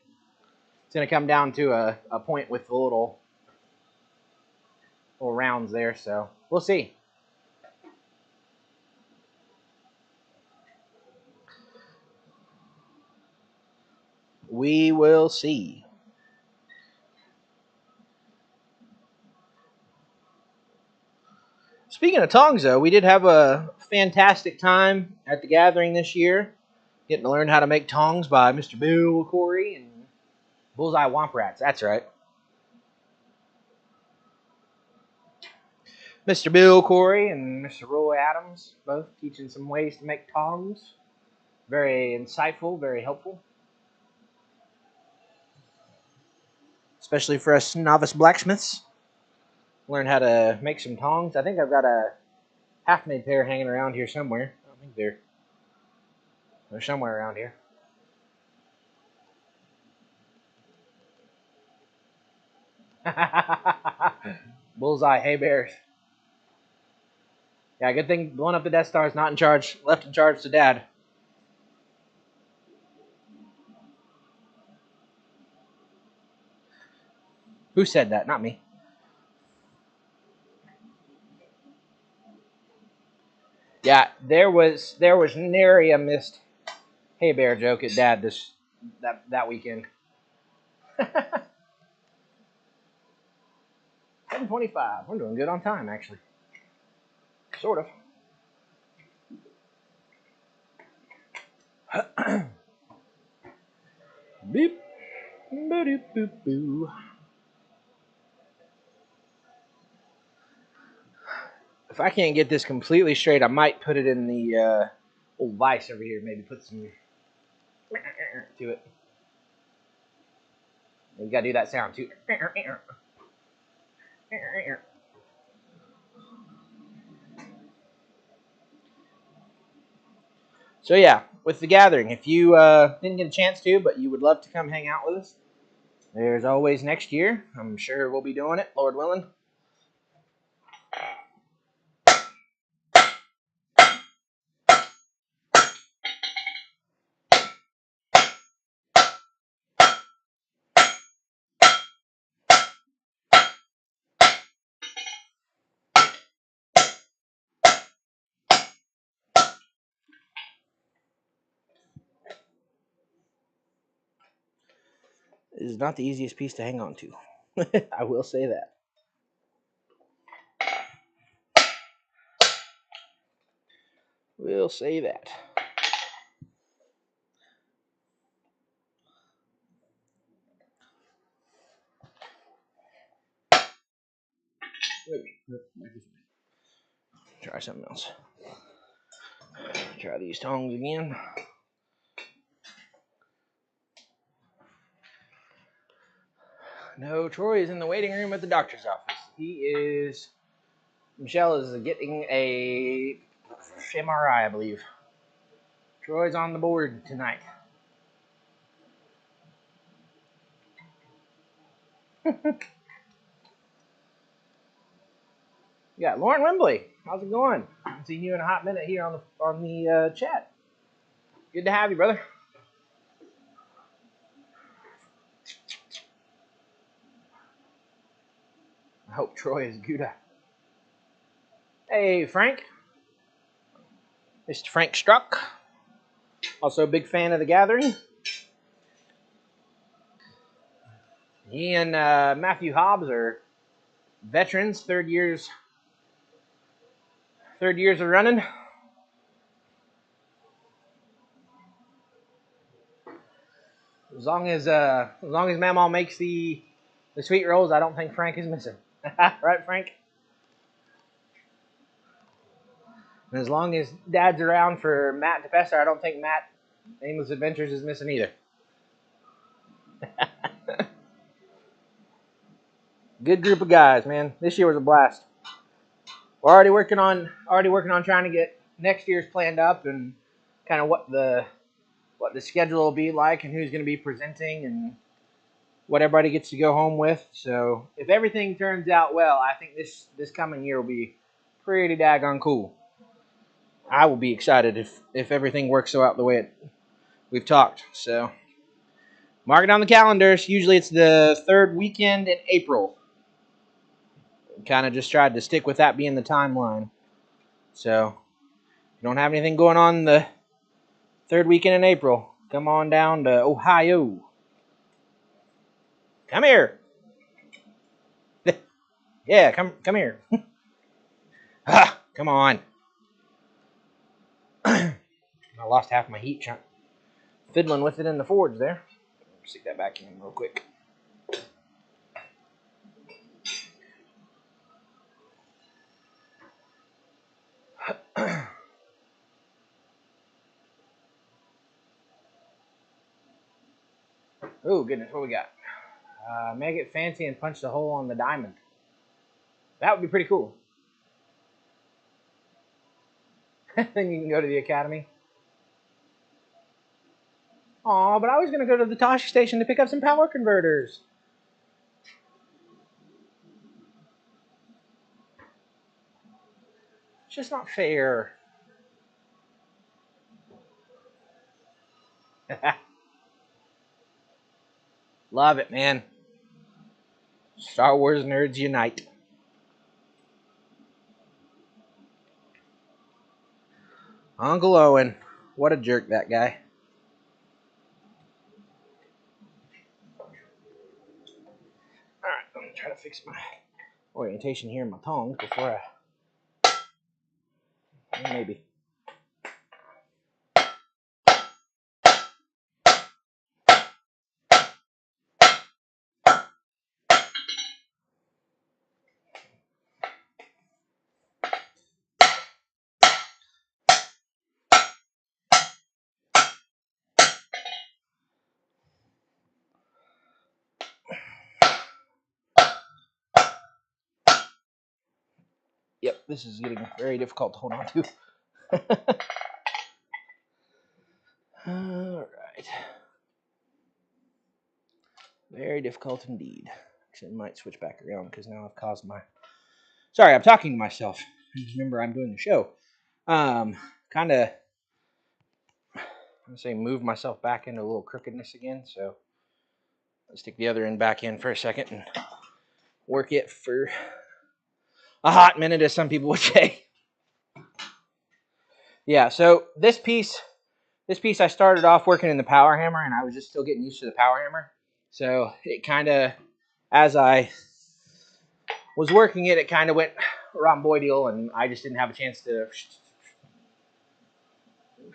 It's gonna come down to a point with the little rounds there, so we'll see. We will see. Speaking of tongs, though, we did have a fantastic time at the gathering this year, getting to learn how to make tongs by Mr. Bill Corey and Bullseye Womp Rats. That's right. Mr. Bill Corey and Mr. Roy Adams, both teaching some ways to make tongs. Very insightful, very helpful. Especially for us novice blacksmiths. Learn how to make some tongs. I think I've got a half-made pair hanging around here somewhere. I think they're somewhere around here. Bullseye hay bears. Yeah, good thing blowing up the Death Star is not in charge, left in charge to Dad. Who said that? Not me. Yeah, there was nary a missed hay bear joke at Dad that weekend. 7:25. We're doing good on time, actually. Sort of. Beep. Boop, boop, boo. If I can't get this completely straight, I might put it in the old vise over here. Maybe put some to it. You gotta do that sound too. So yeah, with the gathering, if you didn't get a chance to, but you would love to come hang out with us, there's always next year. I'm sure we'll be doing it, Lord willing. It is not the easiest piece to hang on to. I will say that. We'll say that. Try something else. Try these tongs again. No, Troy is in the waiting room at the doctor's office. Michelle is getting a MRI, I believe. Troy's on the board tonight. Yeah, Lauren Wembley. How's it going? I haven't seen you in a hot minute here on the chat. Good to have you, brother. I hope Troy is good. Hey, Frank. Mr. Frank Struck. Also a big fan of the gathering. He and Matthew Hobbs are veterans, third years of running. As long as Mamaw makes the sweet rolls, I don't think Frank is missing. Right, Frank? And as long as Dad's around for Matt DePester, I don't think Matt Aimless Adventures is missing either. Good group of guys, man. This year was a blast. We're already working on trying to get next year's planned up and kind of what the schedule will be like and who's going to be presenting and what everybody gets to go home with. So if everything turns out well, I think this coming year will be pretty daggone cool. I will be excited if everything works out the way we've talked. So mark it on the calendars. Usually it's the third weekend in April. Kind of just tried to stick with that being the timeline. So if you don't have anything going on the third weekend in April, come on down to Ohio. Come here. Yeah, come here. Come on. I lost half my heat fiddling with it in the forge there. Stick that back in real quick. Oh, goodness, what we got? Make it fancy and punch the hole on the diamond. That would be pretty cool. Then you can go to the academy. Aw, but I was going to go to the Toshi station to pick up some power converters. It's just not fair. Love it, man. Star Wars nerds unite. Uncle Owen. What a jerk, that guy. Alright, I'm going to try to fix my orientation here in my tongs before maybe. Yep, this is getting very difficult to hold on to. All right. Very difficult indeed. Actually, I might switch back around because now I've caused my... Sorry, I'm talking to myself. Remember, I'm doing the show. Kind of, let's say, move myself back into a little crookedness again. So let's stick the other end back in for a second and work it for a hot minute, as some people would say. Yeah, so this piece I started off working in the power hammer, and I was just still getting used to the power hammer. So it kind of, as I was working it, it kind of went rhomboidal, and I just didn't have a chance to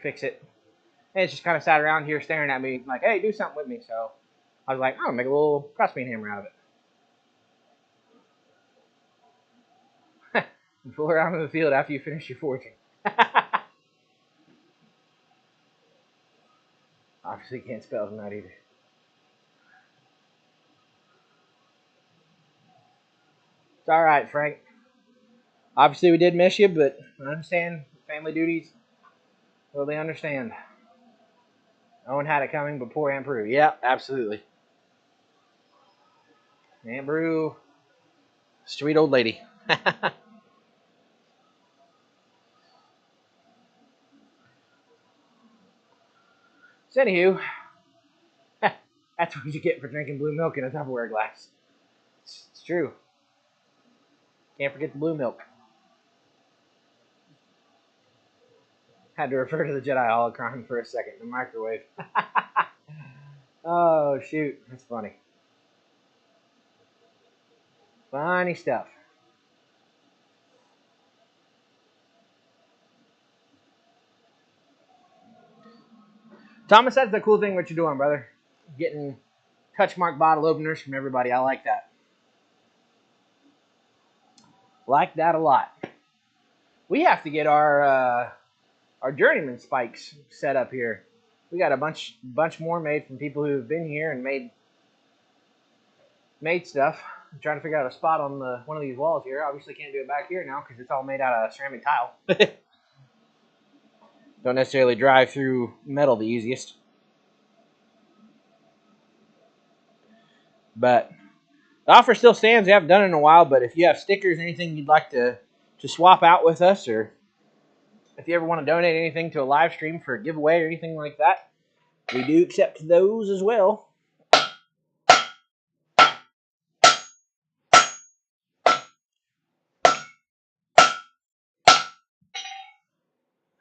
fix it. And it just kind of sat around here staring at me like, hey, do something with me. So I was like, I'm going to make a little crossbeam hammer out of it. And fool around in the field after you finish your forging. Obviously can't spell from that either. It's all right, Frank. Obviously we did miss you, but I understand family duties. Well, they understand. Owen had it coming, but poor Aunt Brew. Yeah, absolutely. Aunt Brew, sweet old lady. So anywho, that's what you get for drinking blue milk in a Tupperware glass. It's true. Can't forget the blue milk. Had to refer to the Jedi holocron for a second. The microwave. Oh, shoot. That's funny. Funny stuff. Thomas, that's the cool thing what you're doing, brother. Getting touch mark bottle openers from everybody. I like that. Like that a lot. We have to get our journeyman spikes set up here. We got a bunch more made from people who've been here and made stuff. I'm trying to figure out a spot on one of these walls here. Obviously can't do it back here now because it's all made out of ceramic tile. Don't necessarily drive through metal the easiest. But the offer still stands. We haven't done it in a while, but if you have stickers, anything you'd like to swap out with us, or if you ever want to donate anything to a live stream for a giveaway or anything like that, we do accept those as well.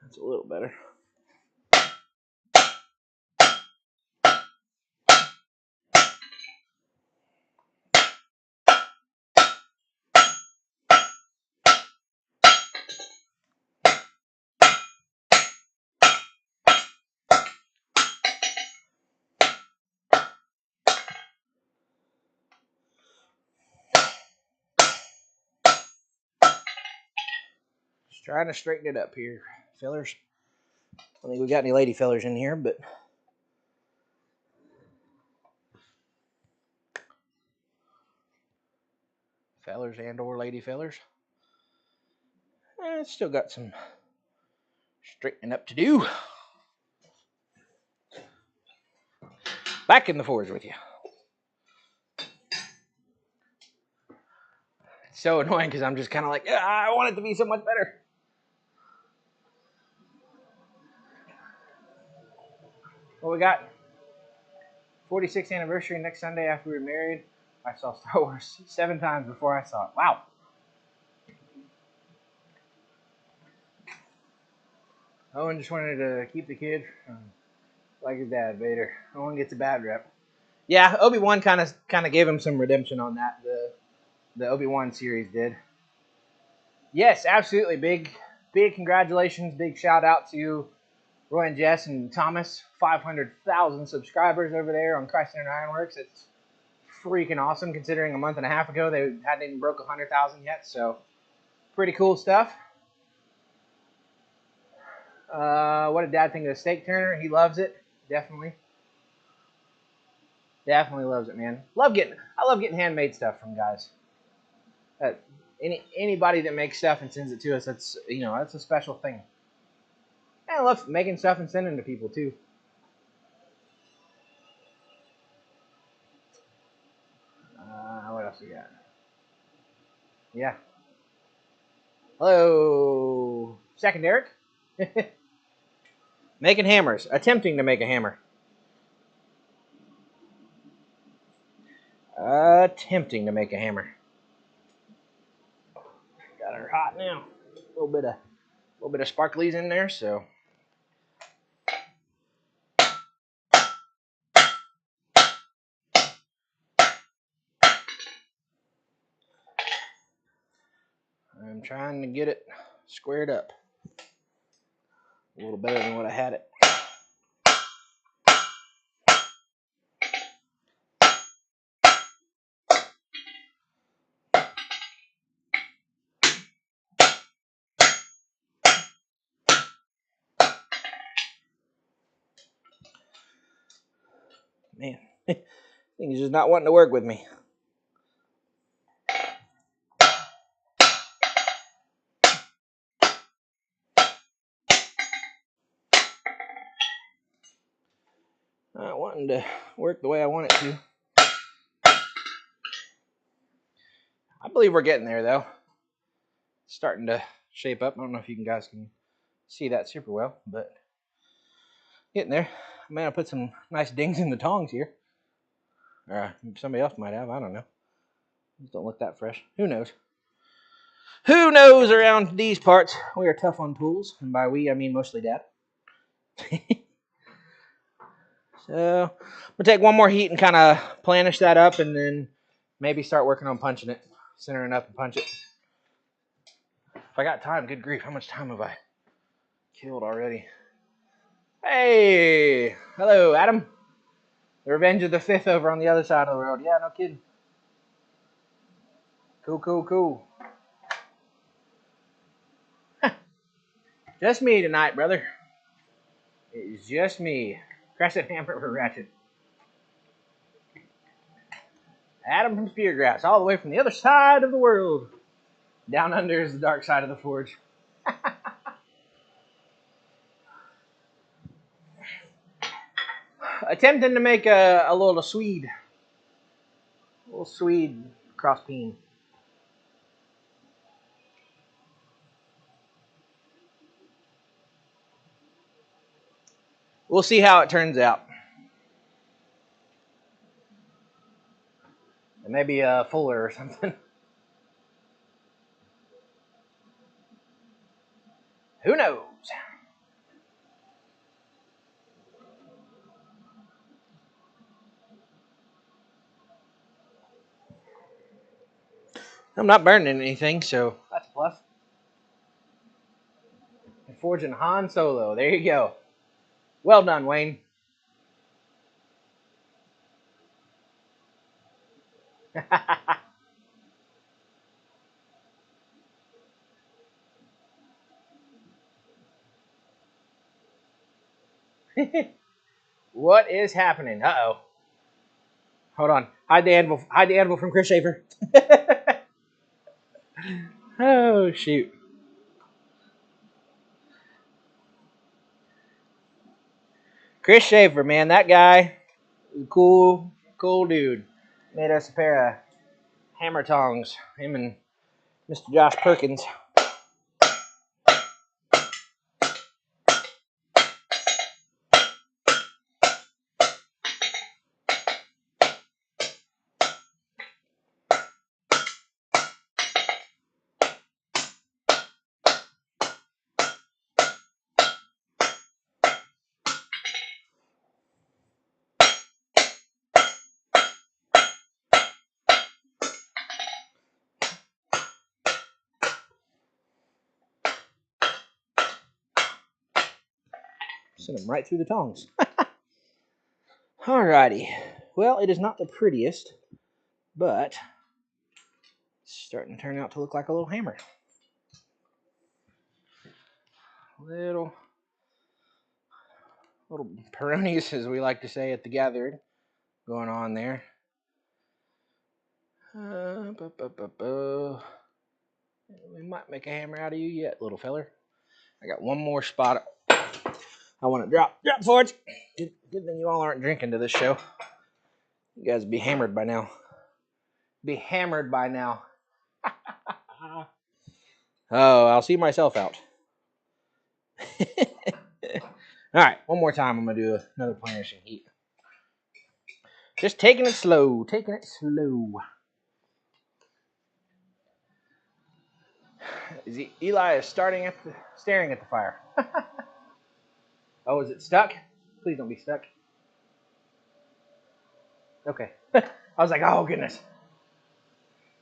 That's a little better. Just trying to straighten it up here, fellers. I don't think we got any lady fellers in here, but fellers and or lady fellers. Still got some straightening up to do. Back in the forge with you. It's so annoying because I'm just kind of like, I want it to be so much better. Well, we got 46th anniversary next Sunday after we were married. I saw Star Wars 7 times before I saw it. Wow. Owen just wanted to keep the kid like his dad, Vader. Owen gets a bad rep. Yeah, Obi-Wan kind of gave him some redemption on that. The Obi-Wan series did. Yes, absolutely. Big congratulations. Big shout out to Roy and Jess and Thomas. 500,000 subscribers over there on Christ Center Ironworks. It's freaking awesome considering a month and a half ago they hadn't even broke 100,000 yet. So pretty cool stuff. What did Dad think of the steak turner? He loves it. Definitely loves it, man. I love getting handmade stuff from guys. Anybody that makes stuff and sends it to us, that's a special thing. And I love making stuff and sending it to people too. else we got? Yeah. Hello. Second Eric. Making hammers. Attempting to make a hammer. Attempting to make a hammer. Got her hot now. A little bit of sparklies in there, so. I'm trying to get it squared up. A little better than what I had it. Man, thing is just not wanting to work with me. Not wanting to work the way I want it to. I believe we're getting there, though. It's starting to shape up. I don't know if you guys can see that super well, but getting there. I'm going to put some nice dings in the tongs here. Somebody else might have. I don't know. These don't look that fresh. Who knows? Who knows around these parts? We are tough on tools. And by we, I mean mostly Dad. So, I'm going to take one more heat and kind of planish that up and then maybe start working on punching it. Centering up and punch it. If I got time, good grief, how much time have I killed already? Hey! Hello, Adam. The Revenge of the Fifth over on the other side of the road. Yeah, no kidding. Cool. Just me tonight, brother. It's just me. Crescent Hammer for Ratchet. Adam from Speargrass, all the way from the other side of the world. Down under is the dark side of the forge. Attempting to make a little Swede. A little Swede cross peen. We'll see how it turns out. Maybe a fuller or something. Who knows? I'm not burning anything, so that's a plus. And forging Han Solo. There you go. Well done, Wayne. What is happening? Uh-oh. Hold on. Hide the anvil. Hide the anvil from Chris Schaefer. Oh, shoot. Chris Schaefer, man, that guy is a cool dude. Made us a pair of hammer tongs. Him and Mr. Josh Perkins. Send them right through the tongs. Alrighty. Well, it is not the prettiest, but it's starting to turn out to look like a little hammer. Little Peronis, as we like to say at the gathering, going on there. We might make a hammer out of you yet, little feller. I got one more spot I want to drop forge. Good thing you all aren't drinking to this show. You guys would be hammered by now. be hammered by now. Oh, I'll see myself out. All right, one more time. I'm gonna do another planishing heat. Just taking it slow, taking it slow. Eli is staring at the fire. Oh, is it stuck? Please don't be stuck. Okay. I was like, oh goodness.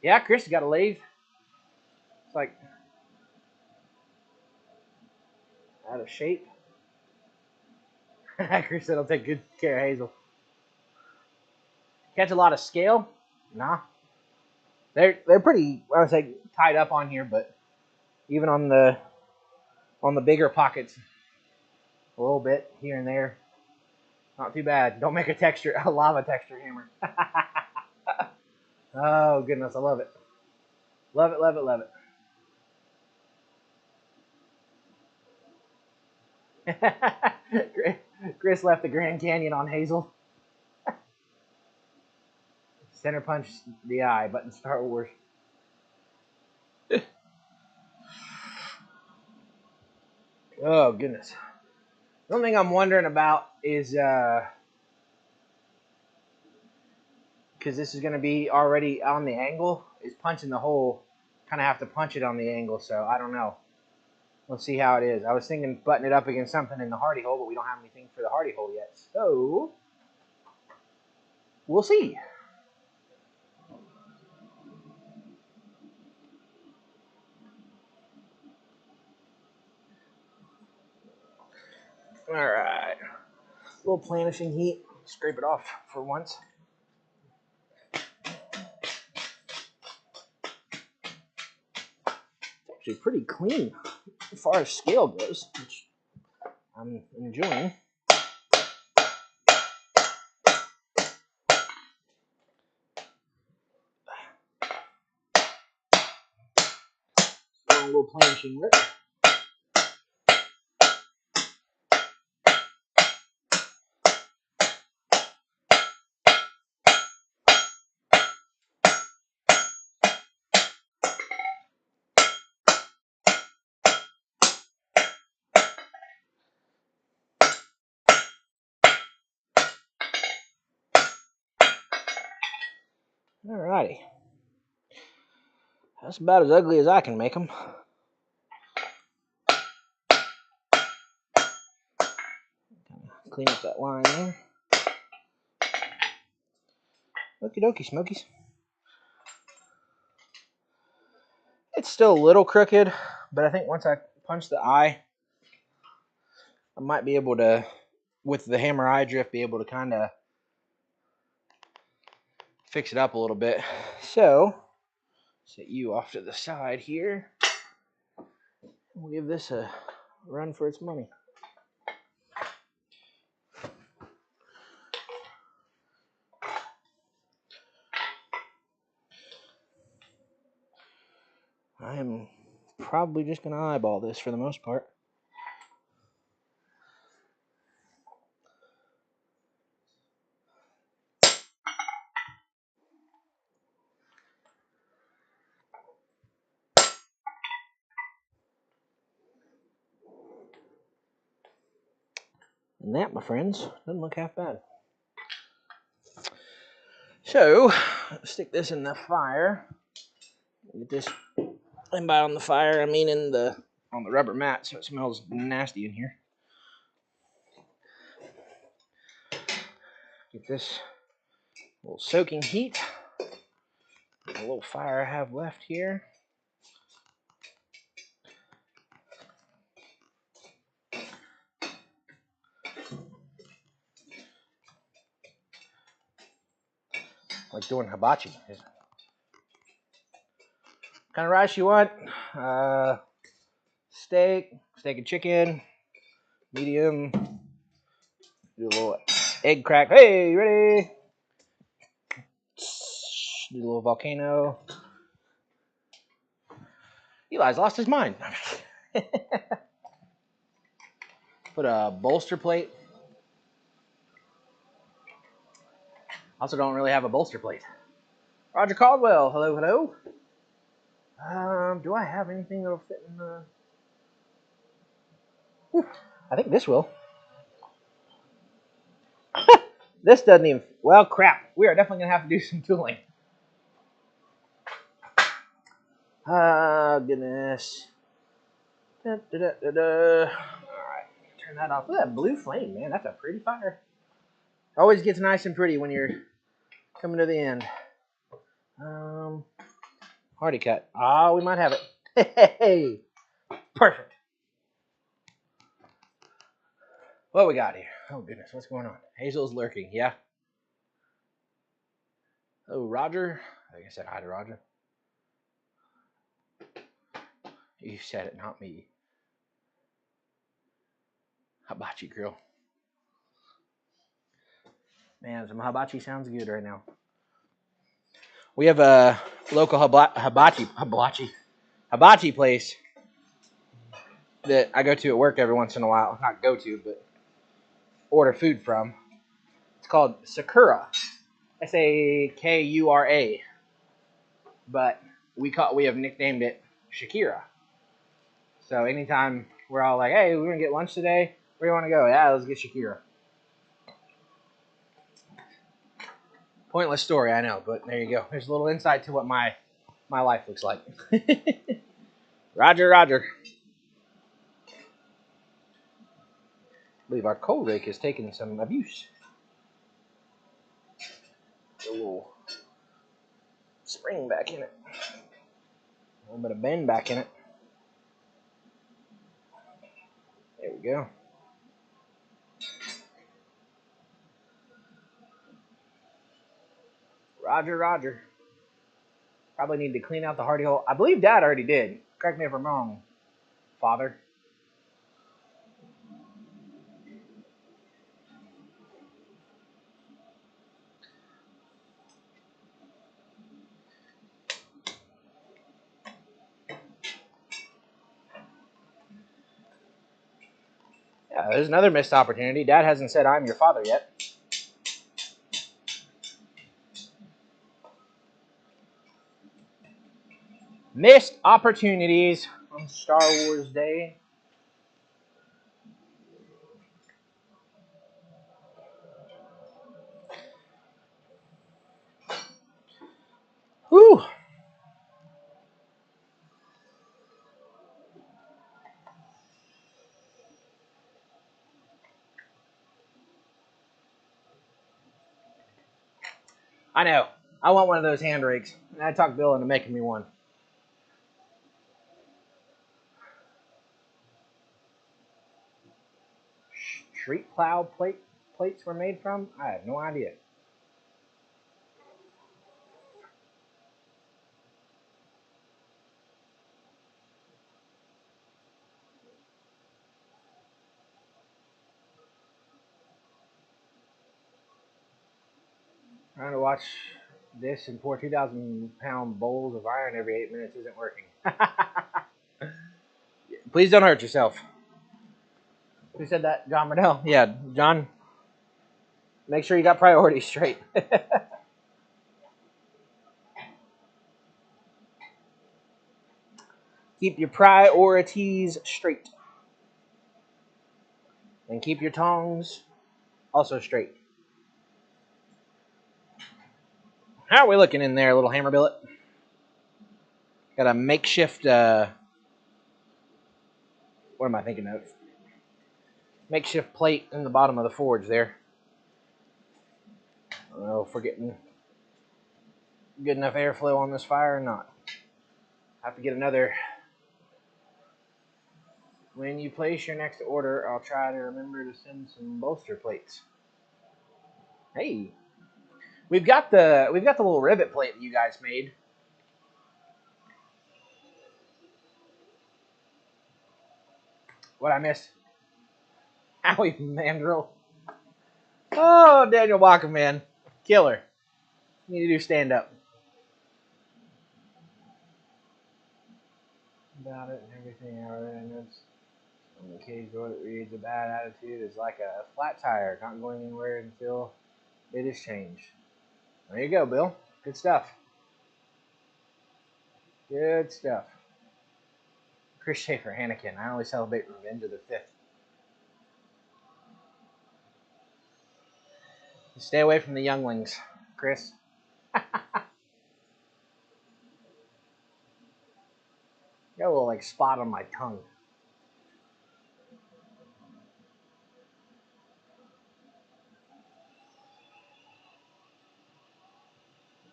Yeah, Chris got a lathe. It's like out of shape. Chris said I'll take good care of Hazel. Catch a lot of scale? Nah. They're pretty, I would say, tied up on here, but even on the bigger pockets, a little bit here and there. Not too bad. Don't make a lava texture hammer. Oh goodness, I love it. Love it, love it, love it. Chris left the Grand Canyon on Hazel. Center punch the eye, but in Star Wars. Oh goodness. The only thing I'm wondering about is because this is going to be already on the angle, is punching the hole. Kind of have to punch it on the angle, so I don't know. We'll see how it is. I was thinking button it up against something in the hardy hole, but we don't have anything for the hardy hole yet. So we'll see. All right. A little planishing heat. Scrape it off for once. It's actually pretty clean as far as scale goes, which I'm enjoying. A little planishing work. Alrighty. That's about as ugly as I can make them. Clean up that line there. Okie dokie, Smokies. It's still a little crooked, but I think once I punch the eye, I might be able to, with the hammer eye drift, be able to kind of fix it up a little bit. So, set you off to the side here. We'll give this a run for its money. I am probably just going to eyeball this for the most part. And that, my friends, doesn't look half bad. So, stick this in the fire. Get this, and by on the fire, I mean on the rubber mat, so it smells nasty in here. Get this little soaking heat. A little fire I have left here. Like doing hibachi. What kind of rice you want? Steak and chicken, medium. Do a little egg crack. Hey, ready? Do a little volcano. Eli's lost his mind. Put a bolster plate. Also don't really have a bolster plate. Roger Caldwell, hello, hello. Do I have anything that'll fit in the... Whew, I think this will. This doesn't even... Well, crap. We are definitely going to have to do some tooling. Goodness. Da, da, da, da, da. Alright, turn that off. Look at that blue flame, man. That's a pretty fire. Always gets nice and pretty when you're coming to the end. Hardy cut. Ah, we might have it. Hey, perfect. What we got here? Oh, goodness. What's going on? Hazel's lurking. Yeah. Oh, Roger. I think I said hi to Roger. You said it, not me. Hibachi grill. Man, some hibachi sounds good right now. We have a local hibachi place that I go to at work every once in a while. Not go to, but order food from. It's called Sakura. Sakura. But we have nicknamed it Shakira. So anytime we're all like, hey, we're going to get lunch today. Where do you want to go? Yeah, let's get Shakira. Pointless story, I know, but there you go. There's a little insight to what my life looks like. Roger, Roger. I believe our coal rake is taking some abuse. A little spring back in it. A little bit of bend back in it. There we go. Roger, Roger. Probably need to clean out the hardy hole. I believe Dad already did. Correct me if I'm wrong, Father. Yeah, there's another missed opportunity. Dad hasn't said I'm your father yet. Missed opportunities on Star Wars Day. Whew. I know. I want one of those hand rakes. And I talked Bill into making me one. Street plow plates were made from? I have no idea. Trying to watch this and pour 2,000-pound bowls of iron every 8 minutes isn't working. Please don't hurt yourself. Who said that? John Riddell. Yeah, John, make sure you got priorities straight. Keep your priorities straight. And keep your tongs also straight. How are we looking in there, little hammer billet? Got a makeshift, what am I thinking of? Makeshift plate in the bottom of the forge there. I don't know if we're getting good enough airflow on this fire or not. Have to get another. When you place your next order, I'll try to remember to send some bolster plates. Hey, we've got the little rivet plate that you guys made. What I missed? Howie Mandrill. Oh, Daniel Walker, man, killer. You need to do stand up. About it and everything. I noticed on the cage door that reads a bad attitude is like a flat tire, not going anywhere until it is changed. There you go, Bill. Good stuff. Good stuff. Chris Schaefer, Anakin. I only celebrate Revenge of the Fifth. Stay away from the younglings, Chris. Got a little like spot on my tongue.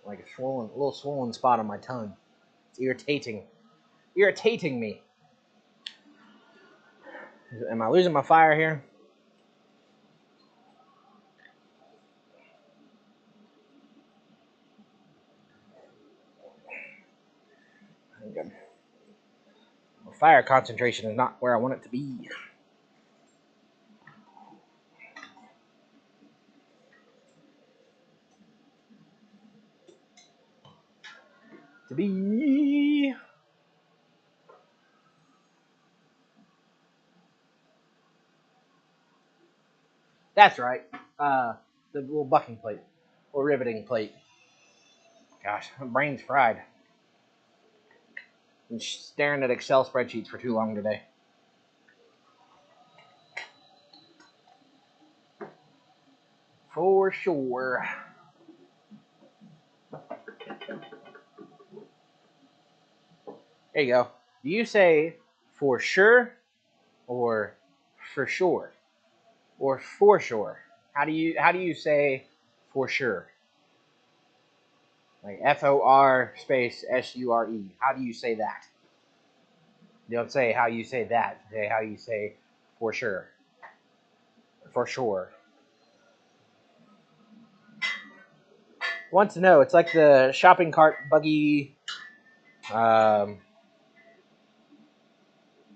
Like a little swollen spot on my tongue. It's irritating me. Am I losing my fire here? I think my fire concentration is not where I want it to be. That's right. The little bucking plate or riveting plate. Gosh, my brain's fried. Been staring at Excel spreadsheets for too long today. For sure. There you go. Do you say for sure or for sure or for sure? How do you say for sure? Like FOR space SURE. How do you say that? You don't say how you say that. You say how you say for sure. For sure. Want to know? It's like the shopping cart buggy.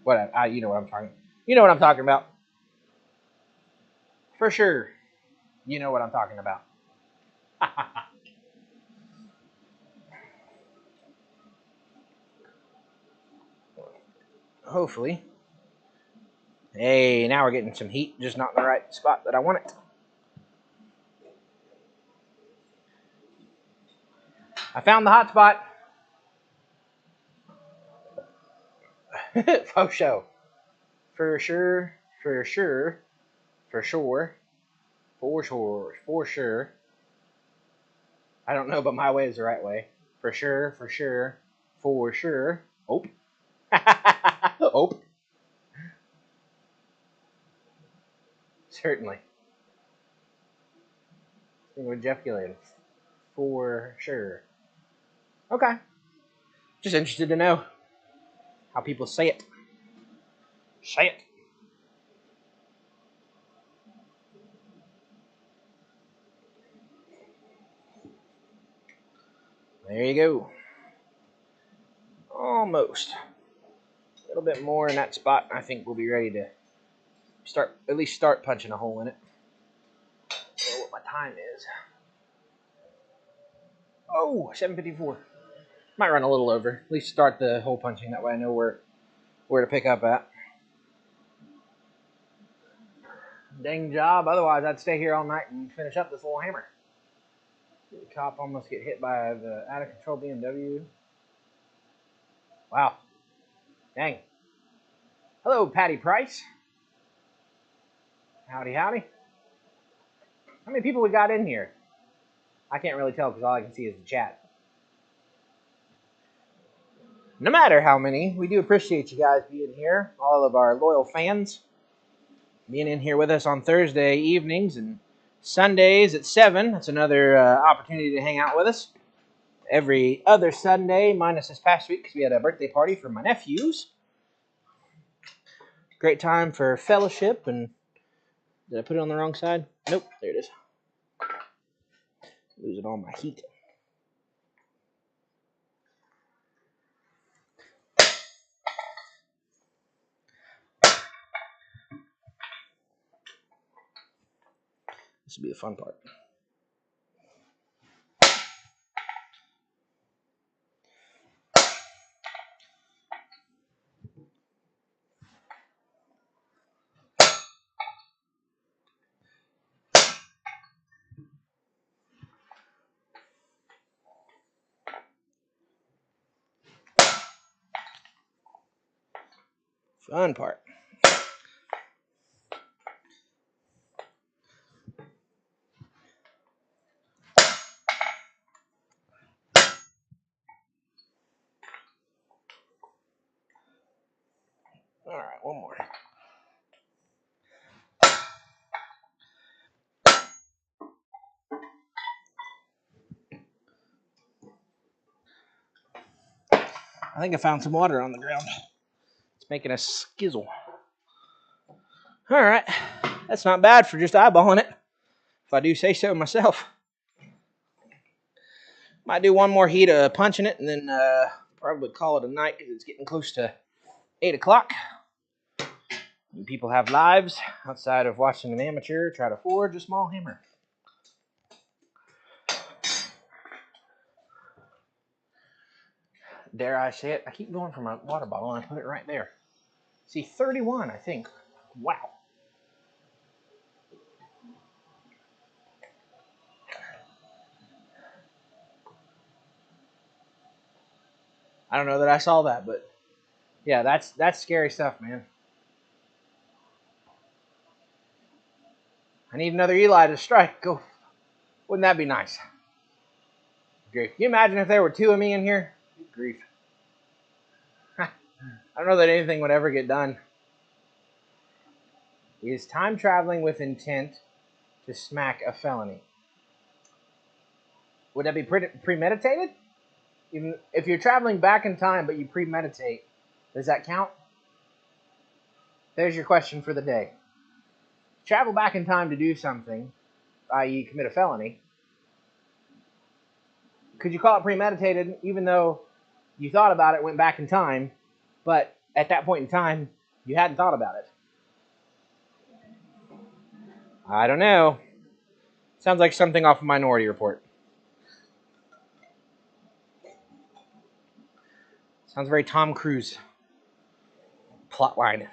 What you know what I'm talking. You know what I'm talking about. For sure. You know what I'm talking about. Hopefully. Hey, now we're getting some heat, just not in the right spot that I want it. I found the hot spot. Faux show. For sure. For sure. For sure. For sure. For sure. I don't know, but my way is the right way. For sure. For sure. For sure. Oh. Oh. Certainly. With Jeff Gillian. For sure. Okay. Just interested to know how people say it. Say it. There you go. Almost. A little bit more in that spot. I think we'll be ready to at least start punching a hole in it. I don't know what my time is. Oh, 7:54. Might run a little over. At least start the hole punching. That way I know where to pick up at. Dang job. Otherwise, I'd stay here all night and finish up this little hammer. The cop almost get hit by the out of control BMW. Wow. Dang. Hello, Patty Price. Howdy, howdy. How many people we got in here? I can't really tell because all I can see is the chat. No matter how many, we do appreciate you guys being here. All of our loyal fans being in here with us on Thursday evenings and Sundays at 7. That's another opportunity to hang out with us. Every other Sunday, minus this past week because we had a birthday party for my nephews. Great time for fellowship. And did I put it on the wrong side? Nope, there it is. Losing all my heat. This will be the fun part. Fun part. All right, one more. I think I found some water on the ground. It's making a skizzle. All right, that's not bad for just eyeballing it, if I do say so myself. Might do one more heat of punching it and then probably call it a night because it's getting close to 8 o'clock. And people have lives outside of watching an amateur try to forge a small hammer. Dare I say it? I keep going for my water bottle and I put it right there. See, 31, I think. Wow. I don't know that I saw that, but yeah, that's scary stuff, man. I need another Eli to strike. Go. Wouldn't that be nice? Grief. Can you imagine if there were two of me in here? Good grief. I don't know that anything would ever get done. Is time traveling with intent to smack a felony? Would that be premeditated? Even if you're traveling back in time but you premeditate, does that count? There's your question for the day. Travel back in time to do something, i.e. commit a felony. Could you call it premeditated even though you thought about it, went back in time, but at that point in time, you hadn't thought about it? I don't know. Sounds like something off of Minority Report. Sounds very Tom Cruise plotline.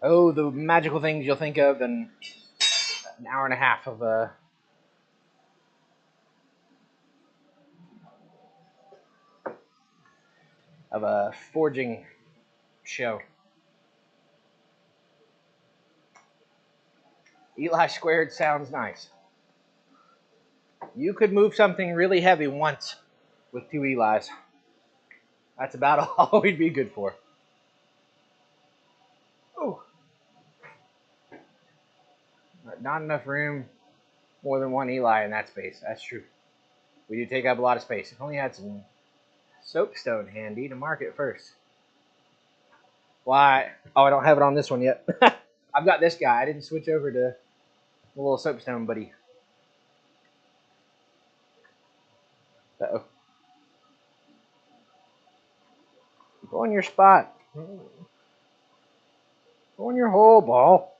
Oh, the magical things you'll think of in an hour and a half of a forging show. Eli squared sounds nice. You could move something really heavy once with two Elis. That's about all we'd be good for. Oh. Not enough room, more than one Eli in that space. That's true. We do take up a lot of space. If only had some soapstone handy to mark it first. Why? Oh, I don't have it on this one yet. I've got this guy. I didn't switch over to the little soapstone buddy. Uh-oh. Go in your spot. Go in your hole, ball.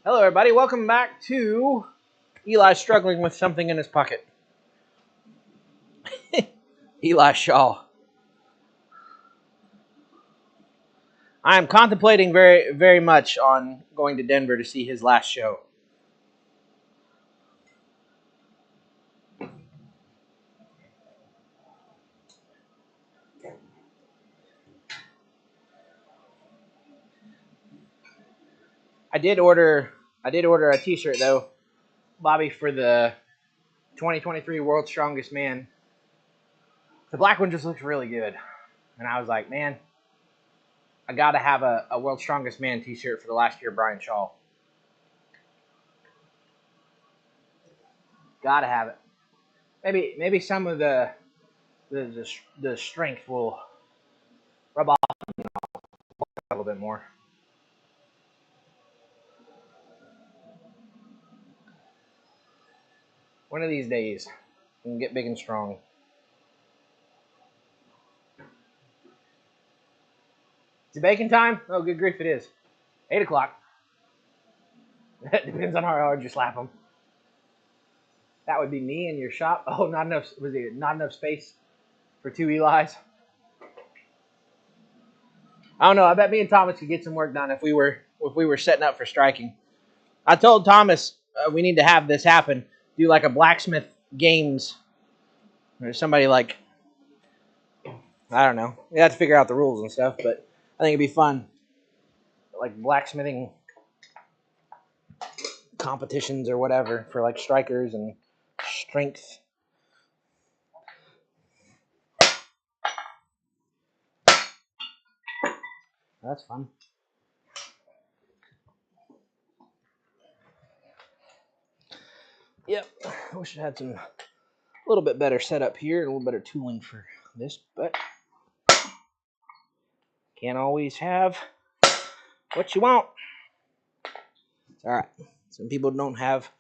Hello, everybody. Welcome back to Eli struggling with something in his pocket. Eli Shaw. I am contemplating very, very much on going to Denver to see his last show. I did order a T-shirt though, Bobby, for the 2023 World's Strongest Man. The black one just looks really good, and I was like, man, I gotta have a World's Strongest Man T-shirt for the last year Brian Shaw. Gotta have it. Maybe some of the strength will rub off a little bit more. One of these days, we can get big and strong. Is it bacon time? Oh, good grief, it is. 8 o'clock. That depends on how hard you slap them. That would be me in your shop. Oh, not enough. Was it not enough space for two Elis? I don't know. I bet me and Thomas could get some work done if we if we were setting up for striking. I told Thomas we need to have this happen. Do like a blacksmith games, or somebody like, I don't know. We have to figure out the rules and stuff, but I think it'd be fun, like blacksmithing competitions or whatever for like strikers and strength. That's fun. Yep. I wish I had some a little bit better setup here, a little better tooling for this, but can't always have what you want. It's all right. Some people don't have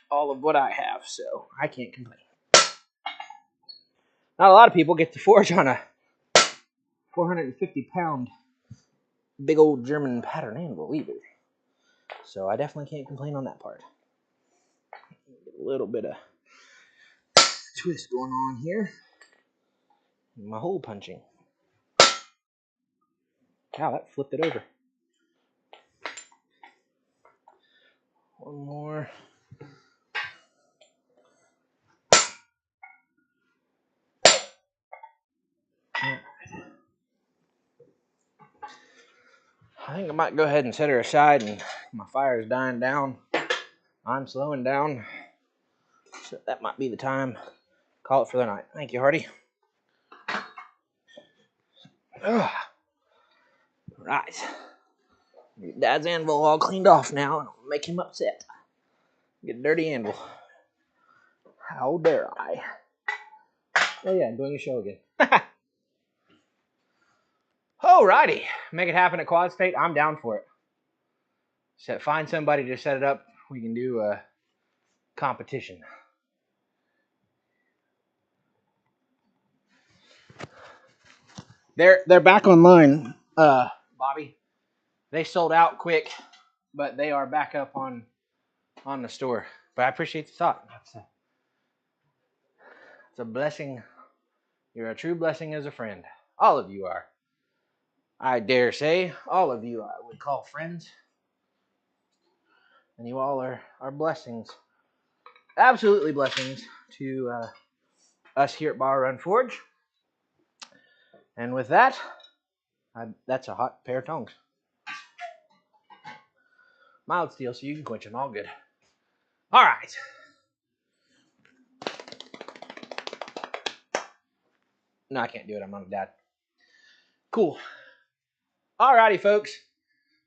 all of what I have, so I can't complain. Not a lot of people get to forge on a 450-pound big old German pattern anvil either. So I definitely can't complain on that part. Get a little bit of twist going on here. My hole punching. Wow, that flipped it over. One more. I think I might go ahead and set her aside, and my fire is dying down. I'm slowing down. So that might be the time. Call it for the night. Thank you, Hardy. Ugh. Right. Get Dad's anvil all cleaned off now, and I'll make him upset. Get a dirty anvil. How dare I? Oh yeah, I'm doing a show again. Alrighty. Make it happen at Quad State. I'm down for it. Find somebody to set it up. We can do a competition. They're back online, Bobby. They sold out quick, but they are back up on the store. But I appreciate the thought. It's a blessing. You're a true blessing as a friend. All of you are. I dare say all of you I would call friends. And you all are blessings. Absolutely blessings to us here at Bar Run Forge. And with that, that's a hot pair of tongs. Mild steel, so you can quench them. All good. All right. No, I can't do it. I'm not a dad. Cool. Alrighty, folks.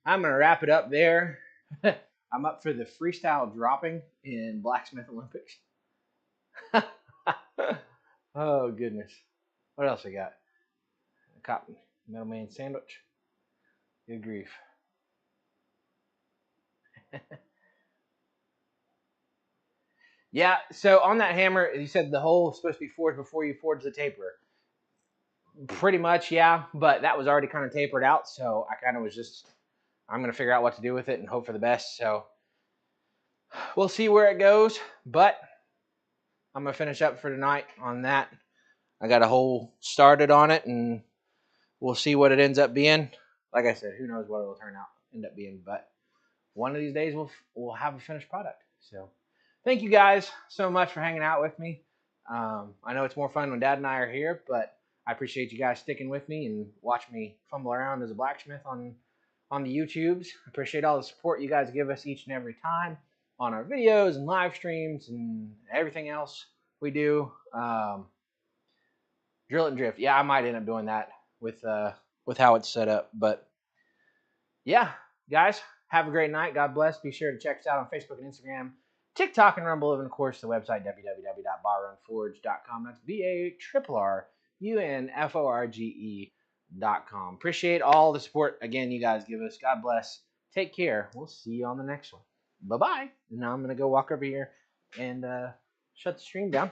I'm going to wrap it up there. I'm up for the freestyle dropping in Blacksmith Olympics. Oh, goodness. What else I got? A cotton middleman sandwich. Good grief. Yeah, so on that hammer, you said the hole is supposed to be forged before you forge the taper. Pretty much, yeah, but that was already kind of tapered out, so I kind of was just, I'm going to figure out what to do with it and hope for the best, so we'll see where it goes, but I'm going to finish up for tonight on that. I got a hole started on it, and we'll see what it ends up being. Like I said, who knows what it'll end up being, but one of these days we'll have a finished product. So thank you guys so much for hanging out with me. I know it's more fun when Dad and I are here, but I appreciate you guys sticking with me and watch me fumble around as a blacksmith on the YouTubes. I appreciate all the support you guys give us each and every time on our videos and live streams and everything else we do. Drill and drift. Yeah, I might end up doing that with how it's set up. But yeah, guys, have a great night. God bless. Be sure to check us out on Facebook and Instagram, TikTok, and Rumble, and of course the website www.barrunforge.com. That's BARRUNFORGE.com. Appreciate all the support again you guys give us. God bless. Take care. We'll see you on the next one. Bye bye. Now I'm gonna go walk over here and shut the stream down.